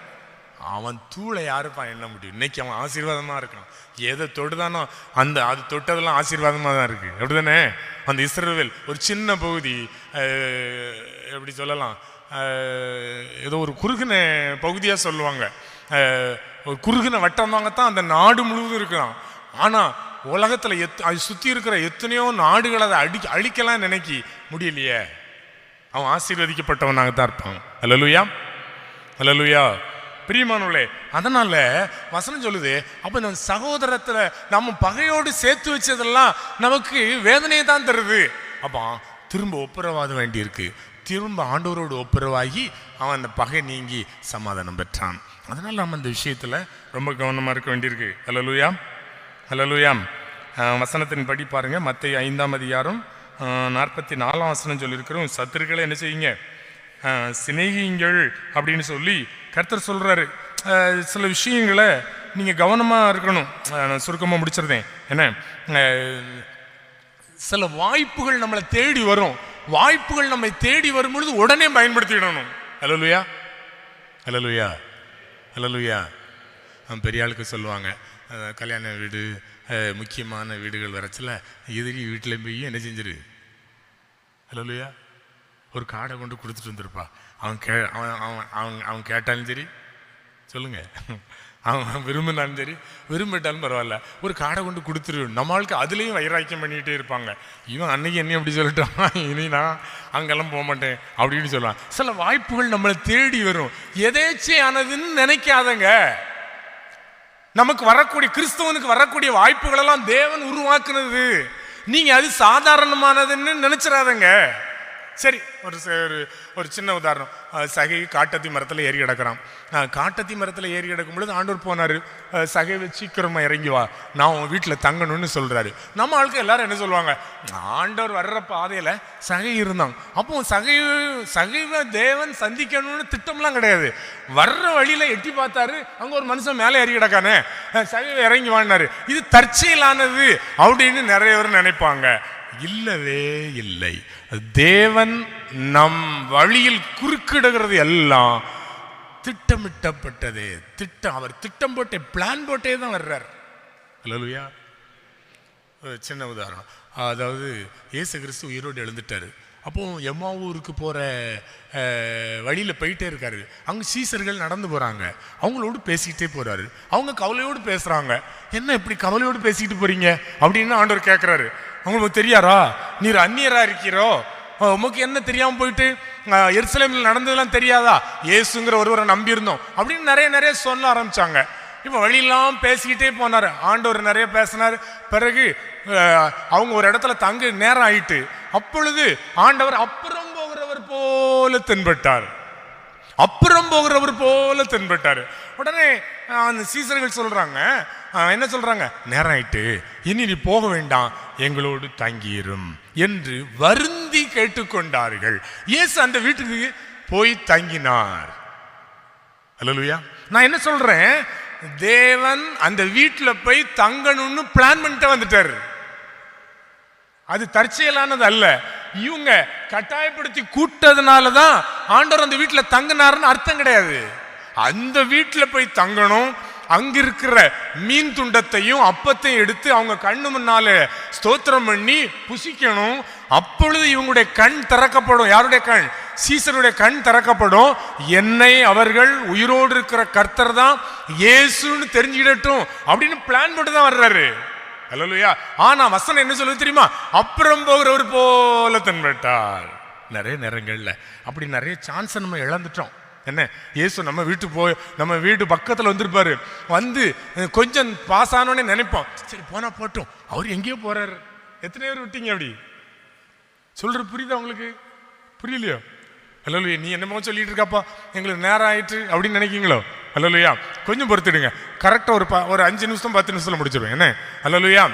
அவன் தூளை யாருப்பா எண்ண முடியும்? இன்னைக்கு அவன் ஆசீர்வாதமா இருக்கான். எதை தொடுதானோ அது தொட்டதெல்லாம் ஆசீர்வாதமா தான் இருக்கு. அப்படிதானே? அந்த இஸ்ரவேல் ஒரு சின்ன பகுதி, எப்படி சொல்லலாம், ஏதோ ஒரு குறுகின பகுதியா சொல்லுவாங்க. ஒரு குறுகின வட்டமாகத்தான் அந்த நாடு முழுவதும் இருக்கலாம். ஆனா உலகத்துல அது சுத்தி இருக்கிற எத்தனையோ நாடுகள் அதை அழிக்கலாம் நினைக்கி முடியலையே. அவன் ஆசீர்வதிக்கப்பட்டவனாகத்தான் இருப்பான். அல்லேலூயா. அல்லேலூயா. பிரியமானவர்களே, அதனால வசனம் சொல்லுது, அப்ப நம்ம சகோதரத்துல நம்ம பகையோடு சேர்த்து வச்சதெல்லாம் நமக்கு வேதனையை தான் தருது. அப்ப திரும்ப ஒப்புரவாத வேண்டியிருக்கு. திரும்ப ஆண்டவரோடு ஒப்புரவாகி அவன் அந்த பகை நீங்கி சமாதானம் பெற்றான். அதனால நம்ம இந்த விஷயத்துல ரொம்ப கவனமா இருக்க வேண்டியிருக்கு. அல்லேலூயா. அல்லேலூயா. வசனத்தின் படி பாருங்க, மத்தேயு 5ஆம் அதிகாரம் 44 சொல்லியிருக்கிறோம், சத்துருக்களை என்ன செய்யுங்க, சிநேகியுங்கள் அப்படின்னு சொல்லி கர்த்தர் சொல்றாரு. சில விஷயங்களை நீங்க கவனமா இருக்கணும். நான் சுருக்கமா முடிச்சிருந்தேன். என்ன, சில வாய்ப்புகள் நம்மளை தேடி வரும். வாய்ப்புகள் நம்மை தேடி வரும் பொழுது உடனே பயன்படுத்திடணும். அல்லேலூயா, அல்லேலூயா, அல்லேலூயா. பெரிய ஆளுக்கு சொல்லுவாங்க, கல்யாண வீடு முக்கியமான வீடுகள் வரச்சில எதிரி வீட்டில் போய் என்ன செஞ்சிரு, அல்லேலூயா, ஒரு காடை கொண்டு கொடுத்துட்டு வந்துருப்பா. அவன் கேட்டாலும் சரி, சொல்லுங்க, அவன் விரும்பினாலும் சரி விரும்பிட்டாலும் பரவாயில்ல, ஒரு காடை கொண்டு கொடுத்துரு. நம்மளுக்கு அதுலேயும் வைராக்கியம் பண்ணிகிட்டே இருப்பாங்க. இவன் அன்னைக்கு என்ன அப்படி சொல்லிட்டான், இனி நான் அங்கெல்லாம் போக மாட்டேன் அப்படின்னு சொல்லுவான். சில வாய்ப்புகள் நம்மளை தேடி வரும். எதேச்சையானதுன்னு நினைக்காதங்க. நமக்கு வரக்கூடிய, கிறிஸ்தவனுக்கு வரக்கூடிய வாய்ப்புகளெல்லாம் தேவன் உருவாக்குனது. நீங்க அது சாதாரணமானதுன்னு நினைச்சிடாதங்க. சரி, ஒரு சின்ன உதாரணம். சகை காட்டத்தி மரத்தில் ஏறி கிடக்கிறான். காட்டத்தி மரத்தில் ஏறி கிடக்கும் பொழுது ஆண்டவர் போனார், சகைவை சீக்கிரமா இறங்கி வா, நான் உன் வீட்டில் தங்கணும்னு சொல்றாரு. நம்ம ஆளுக்கு எல்லாரும் என்ன சொல்லுவாங்க, ஆண்டவர் வர்ற பாதையில சகை இருந்தாங்க. அப்போ சகைவை தேவன் சந்திக்கணும்னு திட்டம்லாம் கிடையாது. வர்ற வழியில எட்டி பார்த்தாரு, அங்க ஒரு மனுஷன் மேலே ஏறி கிடக்கானே, சகைவை இறங்கி வாங்கினாரு. இது தற்செயலானது அப்படின்னு நிறைய பேர் நினைப்பாங்க. இல்லவே இல்லை. தேவன் நம் வழியில் குறுக்கிடுகிறது எல்லாம் திட்டமிட்டப்பட்டதே. அவர் திட்டம் போட்டே, பிளான் போட்டே தான் வர்றார். அல்லேலூயா. சின்ன உதாரணம், அதாவது இயேசு கிறிஸ்து உயிரோடு எழுந்துட்டாரு. அப்போ எம்மாவூருக்கு போற வழியில போயிட்டே இருக்காரு. அங்க சீசர்கள் நடந்து போறாங்க, அவங்களோடு பேசிக்கிட்டே போறாரு. அவங்க கவலையோடு பேசுறாங்க. என்ன இப்படி கவலையோடு பேசிக்கிட்டு போறீங்க அப்படின்னு ஆண்டவர் கேட்கிறாரு. உங்களுக்கு தெரியாரா, நீர் அந்நியரா இருக்கிறோ, உமக்கு என்ன தெரியாம போயிட்டு எருசலேமில் நடந்ததெல்லாம் தெரியாதா, இயேசுங்கிற ஒருவரை நம்பி இருந்தோம் அப்படின்னு நிறைய சொல்ல ஆரம்பிச்சாங்க. இப்ப வழியெல்லாம் பேசிக்கிட்டே போனாரு. ஆண்டவர் நிறைய பேசினார். பிறகு அவங்க ஒரு இடத்துல தங்க நேரம் ஆயிட்டு, அப்பொழுது ஆண்டவர் அப்புறம் போகிறவர் போல தென்பட்டார். அப்புறம் போகிறவர் போல தென்பட்டாரு. உடனே அந்த சீசர்கள் சொல்றாங்க, என்ன சொல்றாங்க, நேரம் ஆயிட்டு, இனி நீ போக வேண்டாம், எங்களோடு தங்கிரும் என்று வருந்தி கேட்டுக்கொண்டார்கள். இயேசு அந்த வீட்டுக்கு போய் தங்கினார். அல்லேலூயா. நான் என்ன சொல்றேன், தேவன் அந்த வீட்டுல போய் தங்கணும்னு பிளான் பண்ணிட்டு வந்துட்டாரு. அது தற்செயலானது அல்ல. இவங்க கட்டாயப்படுத்தி கூட்டதுனாலதான் ஆண்டவர் அந்த வீட்டுல தங்கினாருன்னு அர்த்தம் கிடையாது. அந்த வீட்டுல போய் தங்கணும், அங்க இருக்கிற மீன் துண்டத்தையும் அப்பத்தையும் எடுத்து அவங்க கண்ணு முன்னால ஸ்தோத்திரம் பண்ணி புசிக்கணும். அப்பொழுது இவங்களுடைய கண் திறக்கப்படும். யாருடைய கண்? சீசருடைய கண் திறக்கப்படும். என்னை அவர்கள் உயிரோடு இருக்கிற கர்த்தர் தான் இயேசுன்னு தெரிஞ்சுக்கிடட்டும் அப்படின்னு பிளான் போட்டு தான் வர்றாரு. அல்லேலூயா. ஆனா வசனம் என்ன சொல்லுது தெரியுமா, அப்புறம் போகிறவர் போல தென்பட்டார். நிறைய நேரங்கள்ல அப்படி நிறைய சான்ஸ் நம்ம இழந்துட்டோம். என்ன, இயேசு நம்ம வீட்டு பக்கத்துல வந்திருப்பாரு. வந்து கொஞ்சம் பாஸ் ஆனோடனே நினைப்போம், சரி போனா போட்டோம், அவர் எங்கேயோ போறாரு. எத்தனை பேர் விட்டீங்க அப்படி சொல்ற? புரியுதா உங்களுக்கு? புரியலையோ? அல்லேலூயா. நீ என்னமோ சொல்லிட்டு இருக்காப்பா, எங்களுக்கு நேரம் ஆயிட்டு அப்படின்னு நினைக்கீங்களோ? அல்லேலூயா. கொஞ்சம் பொறுத்துடுங்க. கரெக்டா ஒரு 5 நிமிஷம் 10 நிமிஷத்துல முடிச்சிருவேன். என்ன, அல்லேலூயா.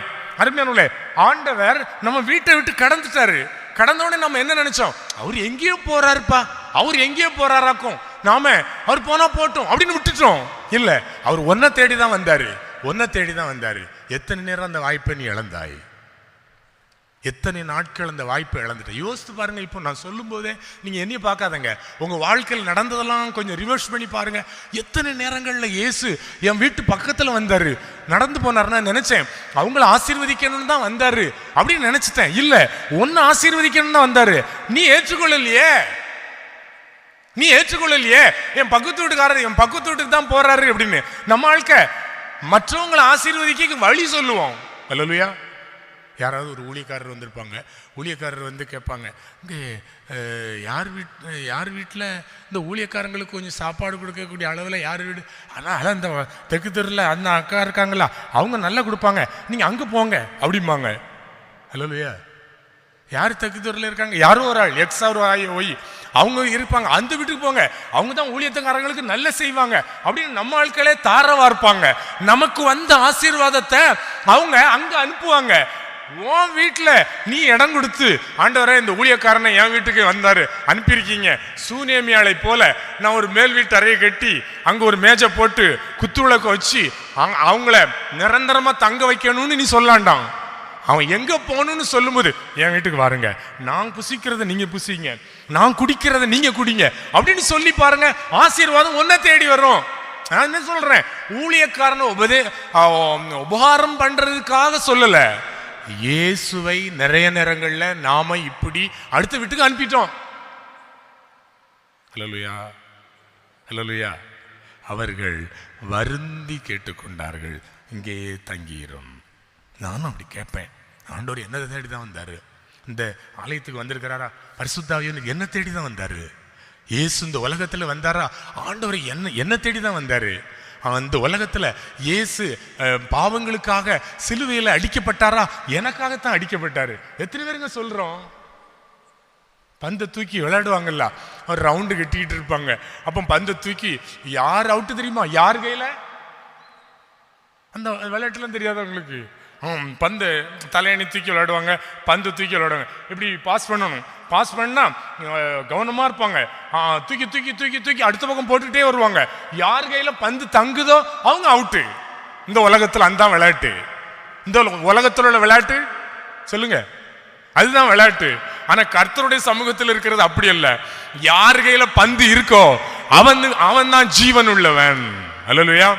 அருமையானவர்களே, ஆண்டவர் நம்ம வீட்டை விட்டு கடந்துட்டாரு. கடந்தோடனே நம்ம என்ன நினைச்சோம், அவர் எங்கேயோ போறாருப்பா, அவர் எங்கேயோ போறாராக்கும், நாம அவர் போனா போட்டோம் அப்படின்னு விட்டுட்டோம். இல்ல, அவர் ஒன்ன தேடிதான் வந்தாரு. எத்தனை நேரம் அந்த வாய்ப்பை நீ இழந்தாய்? எத்தனை நாட்கள் அந்த வாய்ப்பை இழந்துட்ட? யோசித்து பாருங்க. இப்போ நான் சொல்லும் போதே நீங்க என்னைய பார்க்காதங்க, உங்க வாழ்க்கையில் நடந்ததெல்லாம் கொஞ்சம் ரிவர்ஸ் பண்ணி பாருங்க. எத்தனை நேரங்கள்ல இயேசு என் வீட்டு பக்கத்துல வந்தாரு, நடந்து போனாருன்னா நினைச்சேன் அவங்கள ஆசீர்வதிக்கணும்னு தான் வந்தாரு அப்படின்னு நினைச்சிட்டேன். இல்ல, ஒன்னு ஆசீர்வதிக்கணும் தான் வந்தாரு. நீ ஏற்றுக்கொள்ளலையே. என் பக்கத்து வீட்டுக்காரர் என் பக்கத்து வீட்டுக்கு தான் போறாரு அப்படின்னு நம்ம வாழ்க்கை மற்றவங்களை ஆசீர்வதிக்க வழி சொல்லுவோம். அல்லேலூயா. யாராவது ஒரு ஊழியக்காரர் வந்திருப்பாங்க. ஊழியக்காரர் வந்து கேட்பாங்க, இங்கே யார் வீட்டில் இந்த ஊழியக்காரங்களுக்கு கொஞ்சம் சாப்பாடு கொடுக்கக்கூடிய அளவில் யார் வீடு? ஆனால் அந்த தெற்கு தெருவில் அந்த அக்கா இருக்காங்களா, அவங்க நல்லா கொடுப்பாங்க, நீங்கள் அங்கே போங்க அப்படிம்பாங்க. அல்லேலூயா. யார் தெற்கு தெருவில் இருக்காங்க? யாரும் ஒரு ஆள் எக்ஸார் ஒய் அவங்க இருப்பாங்க, அந்த வீட்டுக்கு போங்க, அவங்க தான் ஊழியத்துக்காரங்களுக்கு நல்ல செய்வாங்க அப்படின்னு நம்ம ஆட்களே தாரவா இருப்பாங்க. நமக்கு வந்த ஆசீர்வாதத்தை அவங்க அங்க அனுப்புவாங்க. உன் வீட்டுல நீ இடம் கொடுத்து ஆண்டவரே இந்த ஊழியக்காரனை என் வீட்டுக்கு வந்தாரு அனுப்பியிருக்கீங்க, சூனேமியாளை போல நான் ஒரு மேல் வீட்டு அறையை கட்டி அங்க ஒரு மேஜை போட்டு குத்து விளக்க வச்சு அவங்கள நிரந்தரமா தங்க வைக்கணும்னு நீ சொல்லாண்டான். அவன் எங்க போகணும்னு சொல்லும்போது என் வீட்டுக்கு வாருங்க, நான் புசிக்கிறத நீங்க புசிங்க, நான் குடிக்கிறத நீங்க குடிங்க அப்படின்னு சொல்லி பாருங்க, ஆசீர்வாதம் ஒன்ன தேடி வரும். நான் என்ன சொல்றேன், ஊழியக்காரனை உபகாரம் பண்றதுக்காக சொல்லல, இயேசுவை நிறைய நேரங்கள்ல நாம இப்படி அடுத்த வீட்டுக்கு அனுப்பிட்டோம். ஹல்லேலூயா, ஹல்லேலூயா. அவர்கள் வருந்தி கேட்டுக்கொண்டார்கள், இங்கேயே தங்கிரும். நானும் அப்படி கேட்பேன், ஆண்டவர் என்ன தேடி தான் வந்தாரு? இந்த ஆலயத்துக்கு வந்திருக்கிறாரா? பரிசுத்த ஆவியானவர் என்ன தேடி தான் வந்தாரு? இயேசு இந்த உலகத்துல வந்தாரா? ஆண்டவர் என்ன தேடி தான் வந்தாரு? அந்த உலகத்துல இயேசு பாவங்களுக்காக சிலுவையில அடிக்கப்பட்டாரா? எனக்காகத்தான் அடிக்கப்பட்டாரு. எத்தனை பேருங்க சொல்றோம்? பந்தை தூக்கி விளையாடுவாங்கல்ல, ஒரு ரவுண்டு கட்டிக்கிட்டு இருப்பாங்க. அப்போ பந்தை தூக்கி யார் அவுட்டு தெரியுமா? யார் கையில? அந்த விளையாட்டுலாம் தெரியாதவங்களுக்கு பந்து தலையணி தூக்கி விளையாடுவாங்க, பந்து தூக்கி விளையாடுவாங்க. இப்படி பாஸ் பண்ணணும், பாஸ் பண்ணா கவனமா இருப்பாங்க. தூக்கி தூக்கி தூக்கி தூக்கி அடுத்த பக்கம் போட்டுக்கிட்டே வருவாங்க. யார் கையில பந்து தங்குதோ அவங்க அவுட்டு. இந்த உலகத்துல அந்த விளையாட்டு, இந்த உலகத்துல உள்ள விளையாட்டு சொல்லுங்க, அதுதான் விளையாட்டு. ஆனா கர்த்தருடைய சமூகத்தில் இருக்கிறது அப்படி அல்ல. யார் கையில பந்து இருக்கோ அவன் தான் ஜீவன் உள்ளவன். அல்லேலூயா.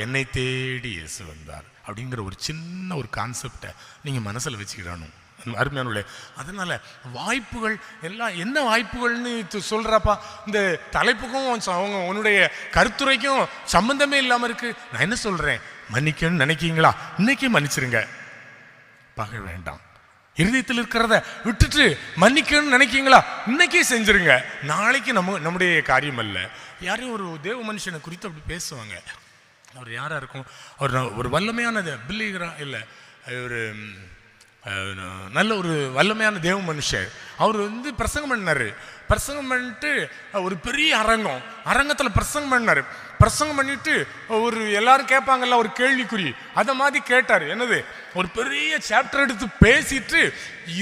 என்னை தேடி இயேசு வந்தார் அப்படிங்கிற ஒரு சின்ன ஒரு கான்செப்டை நீங்க மனசுல வச்சுக்கிடணும் அருமையானவர்களே. அதனால வாய்ப்புகள் எல்லாம் என்ன வாய்ப்புகள்னு சொல்றப்பா, இந்த தலைப்புக்கும் அவங்க உன்னுடைய கருத்துரைக்கும் சம்பந்தமே இல்லாம இருக்கு. நான் என்ன சொல்றேன், மன்னிக்கணும்னு நினைக்கீங்களா? இன்னைக்கே மன்னிச்சிருங்க, பகை வேண்டாம். இருதயத்தில் இருக்கிறத விட்டுட்டு மன்னிக்கணும்னு நினைக்கீங்களா? இன்னைக்கே செஞ்சிருங்க. நாளைக்கு நம்முடைய காரியம் அல்ல. யாரையும் ஒரு தேவ மனுஷனை குறித்து அப்படி பேசுவாங்க, அவர் யாரா இருக்கும், அவர் ஒரு வல்லமையான பில்லிகரா இல்லை, ஒரு நல்ல ஒரு வல்லமையான தேவ மனுஷர். அவர் பிரசங்கம் பண்ணாரு. பிரசங்கம் பண்ணிட்டு ஒரு பெரிய அரங்கத்தில் பிரசங்கம் பண்ணாரு. பிரசங்கம் பண்ணிட்டு ஒரு எல்லாரும் கேட்பாங்கல்ல ஒரு கேள்விக்குறி, அதை மாதிரி கேட்டாரு. என்னது, ஒரு பெரிய சாப்டர் எடுத்து பேசிட்டு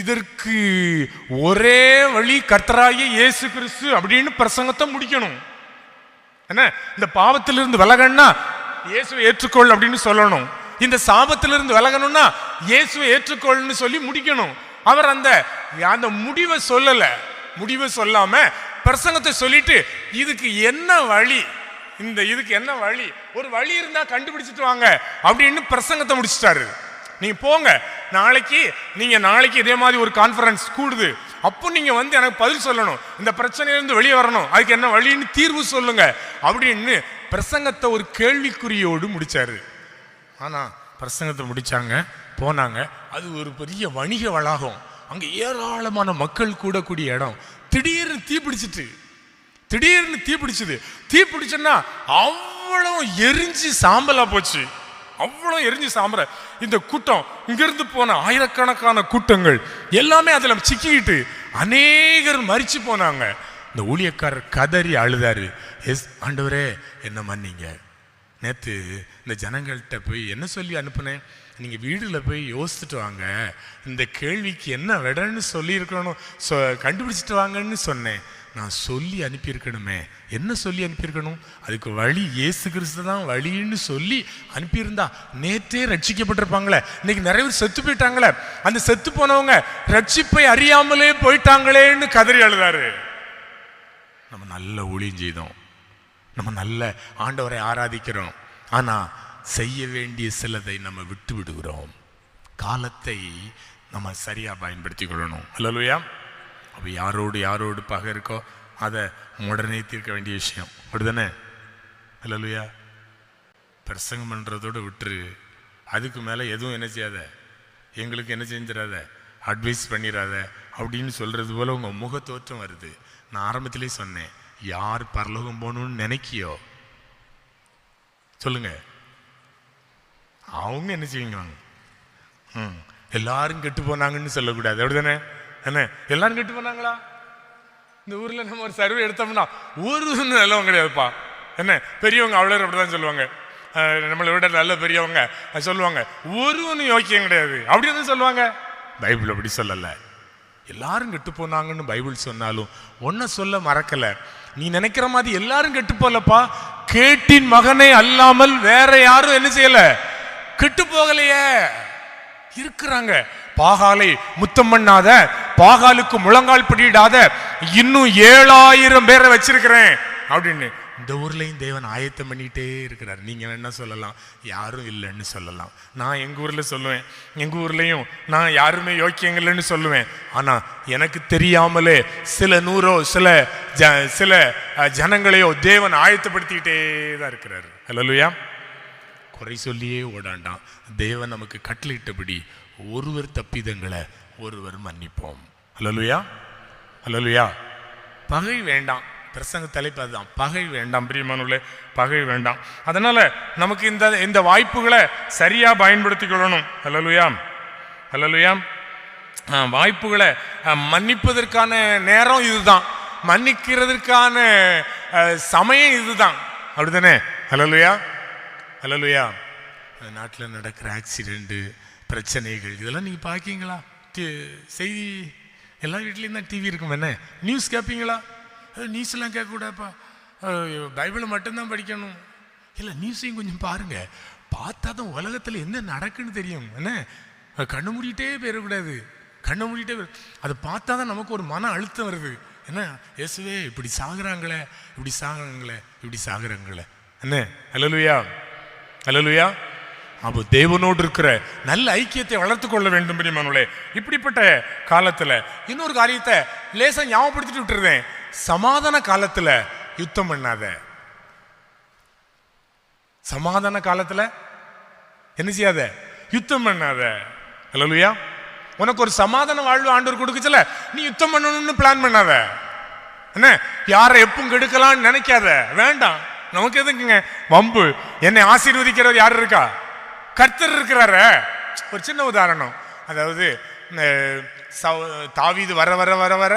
இதற்கு ஒரே வழி கர்த்தராகிய இயேசு கிறிஸ்து அப்படின்னு பிரசங்கத்தை முடிக்கணும். என்ன, இந்த பாவத்திலிருந்து விலகணும்னா இயேசுவை ஏற்றுக்கொள் அப்படின்னு சொல்லணும். இந்த சாபத்திலிருந்து விலகணும்னா இயேசுவை ஏற்றுக்கொள்னு சொல்லி முடிக்கணும். அவர் அந்த முடிவை சொல்லல. முடிவை சொல்லாம பிரசங்கத்தை சொல்லிட்டு இதுக்கு என்ன வழி, இதுக்கு என்ன வழி, ஒரு வழி இருந்தா கண்டுபிடிச்சிட்டு வாங்க அப்படின்னு பிரசங்கத்தை முடிச்சிட்டாரு. நீங்க போங்க, நாளைக்கு இதே மாதிரி ஒரு கான்ஃபரன்ஸ் கூடுது, அப்போ நீங்க எனக்கு பதில் சொல்லணும், இந்த பிரச்சனையிலிருந்து வெளியே வரணும், அதுக்கு என்ன வழின்னு தீர்வு சொல்லுங்க அப்படின்னு பிரசங்கத்தை ஒரு கேள்விக்குறியோடு முடிச்சாரு. ஆனா பிரசங்கத்தை முடிச்சாங்க, போனாங்க. அது ஒரு பெரிய வணிக வளாகம், அங்க ஏராளமான மக்கள் கூடக்கூடிய இடம். திடீர்னு தீ பிடிச்சுன்னா அவ்வளவு எரிஞ்சு சாம்பலா போச்சு. அவ்வளவு எரிஞ்சு சாம்பல. இந்த கூட்டம், இங்கிருந்து போன ஆயிரக்கணக்கான கூட்டங்கள் எல்லாமே அதுல சிக்கிக்கிட்டு அநேகர் மரிச்சு போனாங்க. இந்த ஊழியக்காரர் கதறி அழுதாரு, எஸ் ஆண்டவரே என்ன மன்னிங்க, நேற்று இந்த ஜனங்கள்கிட்ட போய் என்ன சொல்லி அனுப்புனேன், நீங்க வீடுல போய் யோசிச்சுட்டு வாங்க, இந்த கேள்விக்கு என்ன விடன்னு சொல்லி இருக்கணும், கண்டுபிடிச்சிட்டு வாங்கன்னு சொன்னேன். நான் சொல்லி அனுப்பியிருக்கணுமே. என்ன சொல்லி அனுப்பியிருக்கணும்? அதுக்கு வழி இயேசு கிறிஸ்து தான் வழின்னு சொல்லி அனுப்பியிருந்தா நேற்றே ரட்சிக்கப்பட்டிருப்பாங்களே. இன்னைக்கு நிறைய பேர் செத்து போயிட்டாங்களே, அந்த செத்து போனவங்க ரட்சிப்பை அறியாமலே போயிட்டாங்களேன்னு கதறி அழுதாரு. நம்ம நல்ல ஊழியம் செய்தோம், நம்ம நல்ல ஆண்டவரை ஆராதிக்கிறோம், ஆனா செய்ய வேண்டிய சிலதை நம்ம விட்டு விடுகிறோம். காலத்தை நம்ம சரியா பயன்படுத்திக் கொள்ளணும். அல்லேலூயா. அப்போ யாரோடு பகை இருக்கோ அதை உடனே தீர்க்க வேண்டிய விஷயம் அப்படிதானே? அல்லேலூயா. பிரசங்கம் பண்றதோடு விட்டுரு, அதுக்கு மேலே எதுவும் என்ன செய்யாத, எங்களுக்கு என்ன செஞ்சிடாத, அட்வைஸ் பண்ணிடாத அப்படின்னு சொல்றது போல உங்க முக தோற்றம் வருது. நான் ஆரம்பத்திலே சொன்னேன், யார் பரலோகம் போகணும்னு நினைக்கியோ சொல்லுங்க, அவங்க என்ன செய்வீங்க, எல்லாரும் கெட்டு போனாங்கன்னு சொல்லக்கூடாது அப்படிதானே? என்ன எல்லாரும் கெட்டு போனாங்களா? இந்த ஊர்ல நம்ம ஒரு சர்வே எடுத்தோம்னா ஒரு நிலம் கிடையாதுப்பா. என்ன பெரியவங்க அவ்வளோ அப்படிதான் சொல்லுவாங்க, நம்மளை விட நல்ல பெரியவங்க சொல்லுவாங்க ஒருவனும் யோக்கியம் கிடையாது அப்படின்னு சொல்லுவாங்க. பைபிள் அப்படி சொல்லலை. எல்லாரும் கெட்டு போனாங்கன்னு பைபிள் சொன்னாலும் ஒன்ன சொல்ல மறக்கல. நீ நினைக்கிற மாதிரி எல்லாரும் கெட்டு போலப்பா. கேட்டின் மகனே அல்லாமல் வேற யாரும் என்ன செய்யல, கெட்டு போகலையே இருக்கிறாங்க. பாகாலை முத்தம் பண்ணாத, பாகாலுக்கு முழங்கால் படியிடாத இன்னும் 7000 பேரை வச்சிருக்கிறேன் அப்படின்னு இந்த ஊர்லயும் தேவன் ஆயத்தம் பண்ணிட்டே இருக்கிறார். நீங்க என்ன சொல்லலாம், யாரும் இல்லைன்னு சொல்லலாம். நான் எங்க ஊர்ல சொல்லுவேன், எங்க ஊர்லயும் நான் யாருமே யோக்கியங்கள்னு சொல்லுவேன். ஆனா எனக்கு தெரியாமலே சில நூறோ சில ஜனங்களையோ தேவன் ஆயத்தப்படுத்திக்கிட்டே தான் இருக்கிறாரு. அல்லேலூயா. குறை சொல்லியே ஓடாண்டாம். தேவன் நமக்கு கட்டளையிட்டபடி ஒருவர் தப்பிதங்களை ஒருவர் மன்னிப்போம். அல்லேலூயா, அல்லேலூயா. பகை வேண்டாம். பிரசங்க தலைப்பு அதுதான், பகை வேண்டாம். பிரியமானவர்களே, பகை வேண்டாம். அதனால நமக்கு இந்த வாய்ப்புகளை சரியா பயன்படுத்திக் கொள்ளணும். அல்லேலூயா, அல்லேலூயா. வாய்ப்புகளை மன்னிப்பதற்கான நேரம் இதுதான், மன்னிக்கிறதுக்கான சமயம் இதுதான். அப்படித்தானே? அல்லேலூயா, அல்லேலூயா. நாட்டில் நடக்கிற ஆக்சிடென்ட்டு, பிரச்சனைகள் இதெல்லாம் நீங்கள் பார்க்கீங்களா? செய்தி எல்லா வீட்லேயும் தான் டிவி இருக்கும். என்ன நியூஸ் கேட்பீங்களா? நியூஸ்லாம் கேட்கக்கூடாப்பா, பைபிளை மட்டும்தான் படிக்கணும். இல்லை, நியூஸையும் கொஞ்சம் பாருங்க. பார்த்தா தான் உலகத்தில் என்ன நடக்குன்னு தெரியும். என்ன கண்ணு மூடிட்டே போயிடக்கூடாது, கண்ணை மூடிட்டே அதை பார்த்தா தான் நமக்கு ஒரு மன அழுத்தம் வருது. என்ன இயேசுவே இப்படி சாகுறாங்களே, இப்படி சாகுறாங்களே, இப்படி சாகுறாங்களே. என்ன? அல்லேலூயா, அல்லேலூயா. அப்போ தேவனோடு இருக்கிற நல்ல ஐக்கியத்தை வளர்த்து கொள்ள வேண்டும். பிரியமானவர்களே, இப்படிப்பட்ட காலத்துல இன்னொரு காரியத்தை லேசா ஞாபகப்படுத்திட்டு விட்டுருந்தேன். சமாதான காலத்துல யுத்தம் பண்ணாத. சமாதான காலத்துல என்ன செய்யாத, யுத்தம் பண்ணாத. அல்லேலூயா. உனக்கு ஒரு சமாதான வாழ்வு ஆண்டவர் கொடுக்குச்சுல, நீ யுத்தம் பண்ணணும்னு பிளான் பண்ணாத. என்ன யாரை எப்பவும் கெடுக்கலாம்னு நினைக்காத. வேண்டாம், நமக்கு எதுக்குங்க வம்பு. என்னை ஆசீர்வதிக்கிறவர் யாரு இருக்கா? கர்த்தர் இருக்கிறாரு. ஒரு சின்ன உதாரணம், அதாவது தாவீது வர வர வர வர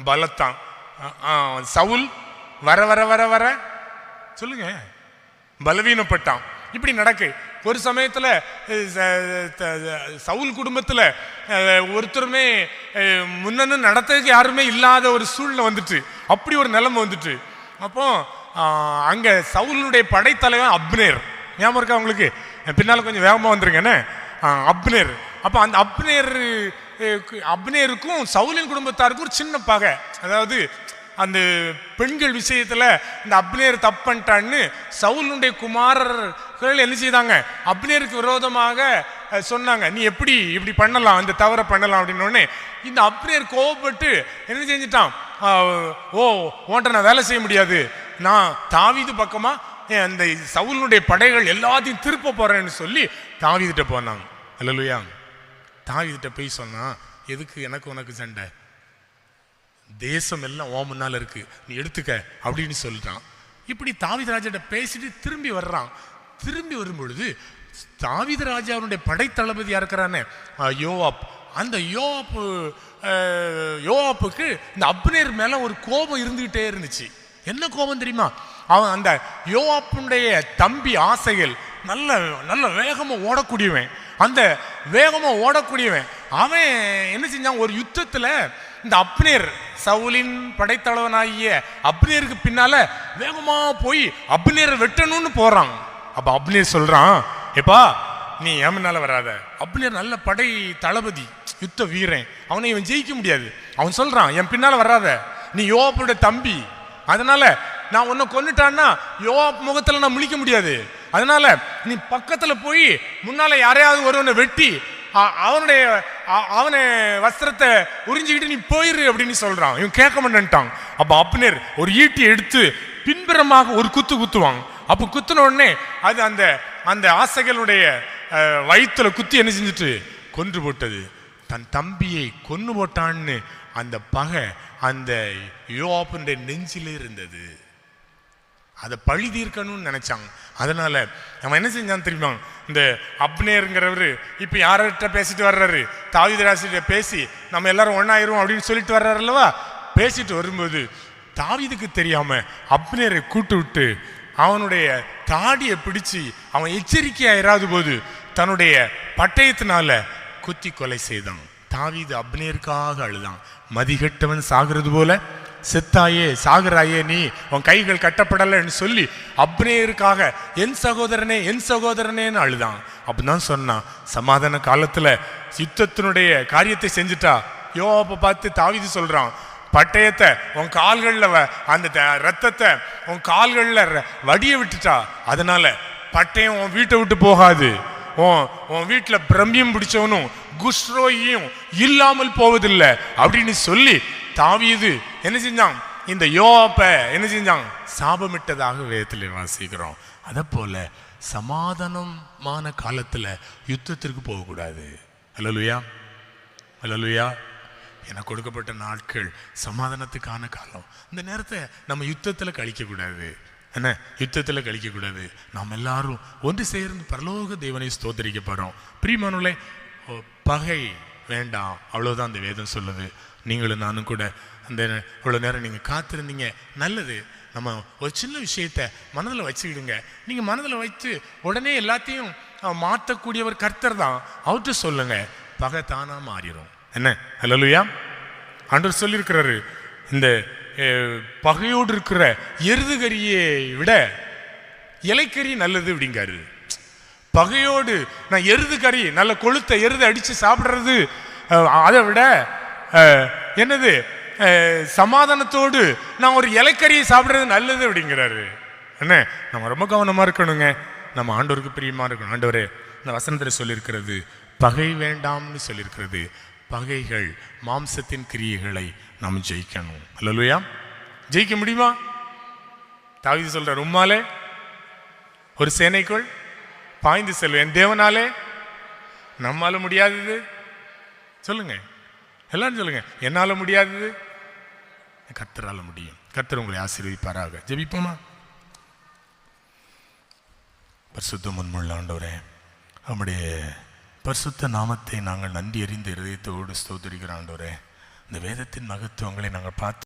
பலத்தான், சவுல் வர வர வர வர சொல்லுங்க பலவீனப்பட்டான். இப்படி நடக்கு. ஒரு சமயத்துல சவுல் குடும்பத்துல ஒருத்தருமே முன்னன்னு நடத்துறதுக்கு யாருமே இல்லாத ஒரு சூழ்நிலை வந்துட்டு, அப்படி ஒரு நிலைமை வந்துட்டு. அப்போ அங்க சவுலுடைய படைத்தலைவன் அப்னேர், ஞாபகம் இருக்கா உங்களுக்கு? பின்னால கொஞ்சம் வேகமா வந்துருங்க. அப்னேர். அப்ப அந்த அப்னேருக்கும் சவுலின் குடும்பத்தாருக்கும் ஒரு சின்ன பகை. அதாவது அந்த பெண்கள் விஷயத்துல இந்த அப்னேர் தப்பு பண்ணிட்டான்னு சவுலுடைய குமாரர்கள் என்ன செய்தாங்க, அப்னேருக்கு விரோதமாக சொன்னாங்க. நீ எப்படி இப்படி பண்ணலாம், இந்த தவறை பண்ணலாம் அப்படின்னு. இந்த அப்னேர் கோவப்பட்டு என்ன செஞ்சிட்டான், ஓ உன்ட்ட நான் வேலை செய்ய முடியாது, நான் தாவீது பக்கமா அந்த சவுலுடைய படைகள் எல்லாத்தையும் திருப்ப போறேன்னு சொல்லி தாவீதுட்ட போனாங்க. அல்லேலூயா. தாவீதுட்ட போய் சொன்னா, எதுக்கு எனக்கு உனக்கு சண்டை, தேசம் எல்லாம் ஓ முன்னால இருக்கு, நீ எடுத்துக்க அப்படின்னு சொல்லிட்டான். இப்படி தாவீது ராஜாட்ட பேசிட்டு திரும்பி வர்றான். திரும்பி வரும்பொழுது தாவீது ராஜாவுடைய படைத்தளபதியா இருக்கிறானே யோவாப், அந்த யோவாப்புக்கு இந்த அப்னேர் மேல ஒரு கோபம் இருந்துகிட்டே இருந்துச்சு. என்ன கோபம் தெரியுமா? அவன் அந்த யோவாப்புடைய தம்பி ஆசைகள் நல்ல நல்ல வேகமா ஓடக்கூடியவன். அந்த வேகமா ஓடக்கூடியவன் அவன் என்ன செஞ்சான், ஒரு யுத்தத்துல இந்த அப்னேர், சவுலின் படைத்தலைவனாகிய அப்னேருக்கு பின்னால வேகமா போய் அப்னேரை வெட்டணும்னு போறான். அப்ப அப்னேர் சொல்றான், எப்பா நீ என் முன்னால வராத. அப்னேர் நல்ல படை தளபதி, யுத்த வீரன், அவனை இவன் ஜெயிக்க முடியாது. அவன் சொல்றான், என் பின்னால வராத, நீ யோவாப்புடைய தம்பி, அதனால நான் உன்னை கொன்னுட்டான்னா யோவாப் முகத்துல நான் முழிக்க முடியாது. அதனால நீ பக்கத்துல போய் முன்னால யாரையாவது ஒருவனை வெட்டி அவனை வஸ்திரத்தை உறிஞ்சிக்கிட்டு நீ போயிரு அப்படின்னு சொல்றான். இவன் கேட்க மாட்டேன்ட்டான். அப்ப அப்னேர் ஒரு ஈட்டி எடுத்து பின்புறமாக ஒரு குத்துவாங்க. அப்ப குத்துன உடனே அது அந்த அந்த ஆசைகளுடைய வயிற்றுல குத்தி என்ன செஞ்சுட்டு கொன்று போட்டது. தன் தம்பியை கொன்று போட்டான்னு அந்த பகை அந்த யோவாப்புடைய நெஞ்சிலே இருந்தது. அதை பழி தீர்க்கணும்னு நினைச்சாங்க. அதனால அவன் என்ன செஞ்சான் தெரியுமா, இந்த அப்னேருங்கிறவரு இப்ப யார்கிட்ட பேசிட்டு வர்றாரு, தாவீது ராஜாட்ட பேசி நம்ம எல்லாரும் ஒன்னாயிரும் அப்படின்னு சொல்லிட்டு வர்றாரு அல்லவா. பேசிட்டு வரும்போது தாவீதுக்கு தெரியாம அப்னேரை கூட்டு விட்டு அவனுடைய தாடியை பிடிச்சு அவன் எச்சரிக்கையாயிராத போது தன்னுடைய பட்டயத்தினால குத்தி கொலை செய்தான். தாவீது அப்னேருக்காக அழுதான். மதிகெட்டவன் சாகிறது போல செத்தாயே சாகுறாயே, நீ உன் கைகள் கட்டப்படலைன்னு சொல்லி அப்னேருக்காக என் சகோதரனே என் சகோதரனேன்னு அழுதான். அப்படிதான் சொன்னான். சமாதான காலத்துல யுத்தத்தினுடைய காரியத்தை செஞ்சுட்டா யோவாபை பார்த்து தாவீது சொல்றான், பட்டயத்தை உன் கால்கள்ல அந்த ரத்தத்தை உன் கால்கள்ல வடிய விட்டுட்டா, அதனால பட்டயம் உன் வீட்டை விட்டு போகாது, உன் வீட்டுல பிரம்பியம் பிடிச்சவனும் குஷ்ரோயும் இல்லாமல் போவதில்லை அப்படின்னு சொல்லி தாவீது என்ன செஞ்சான், இந்த யோவாபை என்ன செஞ்சான், சாபமிட்டதாக வேதத்தில் வாசிக்கிறோம். அத போல சமாதானமான காலத்துல யுத்தத்திற்கு போகக்கூடாது. அல்லேலூயா, அல்லேலூயா. எனக்கு கொடுக்கப்பட்ட நாட்கள் சமாதானத்துக்கான காலம். இந்த நேரத்தை நம்ம யுத்தத்துல கழிக்க கூடாது. என்ன, யுத்தத்துல கழிக்க கூடாது. நாம் எல்லாரும் ஒன்று சேர்ந்து பரலோக தேவனை ஸ்தோத்திரிக்க போறோம். பிரியமானவர்களே, பகை வேண்டாம், அவ்வளவுதான் அந்த வேதம் சொல்லுது. நீங்களும் நானும் கூட அந்த இவ்வளவு நேரம் நீங்க காத்திருந்தீங்க, நல்லது. நம்ம ஒரு சின்ன விஷயத்த மனதில் வச்சுக்கிடுங்க. நீங்க மனதில் வச்சு உடனே எல்லாத்தையும் மாற்றக்கூடியவர் கர்த்தர் தான். அவர்கிட்ட சொல்லுங்க, பகை தானா மாறிடும். என்ன, அல்லேலூயா. ஆண்டவர் சொல்லியிருக்கிறாரு, இந்த பகையோடு இருக்கிற எருதுகரியை விட இலைக்கறி நல்லது அப்படிங்காரு. பகையோடு நான் எருது கறி நல்ல கொளுத்த எருது அடிச்சு சாப்பிடுறது அதை விட என்னது சமாதானத்தோடு நான் ஒரு இலைக்கறியை சாப்பிடுறது நல்லது அப்படிங்கிறாரு. என்ன, நம்ம ரொம்ப கவனமா இருக்கணுங்க. நம்ம ஆண்டவருக்கு பிரியமா இருக்கணும். ஆண்டவரே, இந்த வசனத்தில் சொல்லியிருக்கிறது பகை வேண்டாம்னு சொல்லியிருக்கிறது. பகைகள் மாம்சத்தின் கிரியைகளை நாம் ஜெயிக்கணும். அல்லேலூயா. ஜெயிக்க முடியுமா? தாவீது சொல்றார், உம்மாலே ஒரு சேனைக்குள் பாய்ந்து செல்வேன், தேவனாலே நம்மால முடியாதது. சொல்லுங்க, எல்லாரும் சொல்லுங்க, என்னால முடியாதது கர்த்தரால முடியும். கர்த்தர் உங்களை ஆசீர்வதிப்பாராக. ஜெபிப்போமா? பரிசுத்த முன்முள்ள ஆண்டவரே, நம்முடைய பரிசுத்த நாமத்தை நாங்கள் நன்றி அறிந்த இதயத்தோடு ஸ்தோத்திரிக்கிற ஆண்டவரே, இந்த வேதத்தின் மகத்துவங்களை நாங்கள் பார்த்து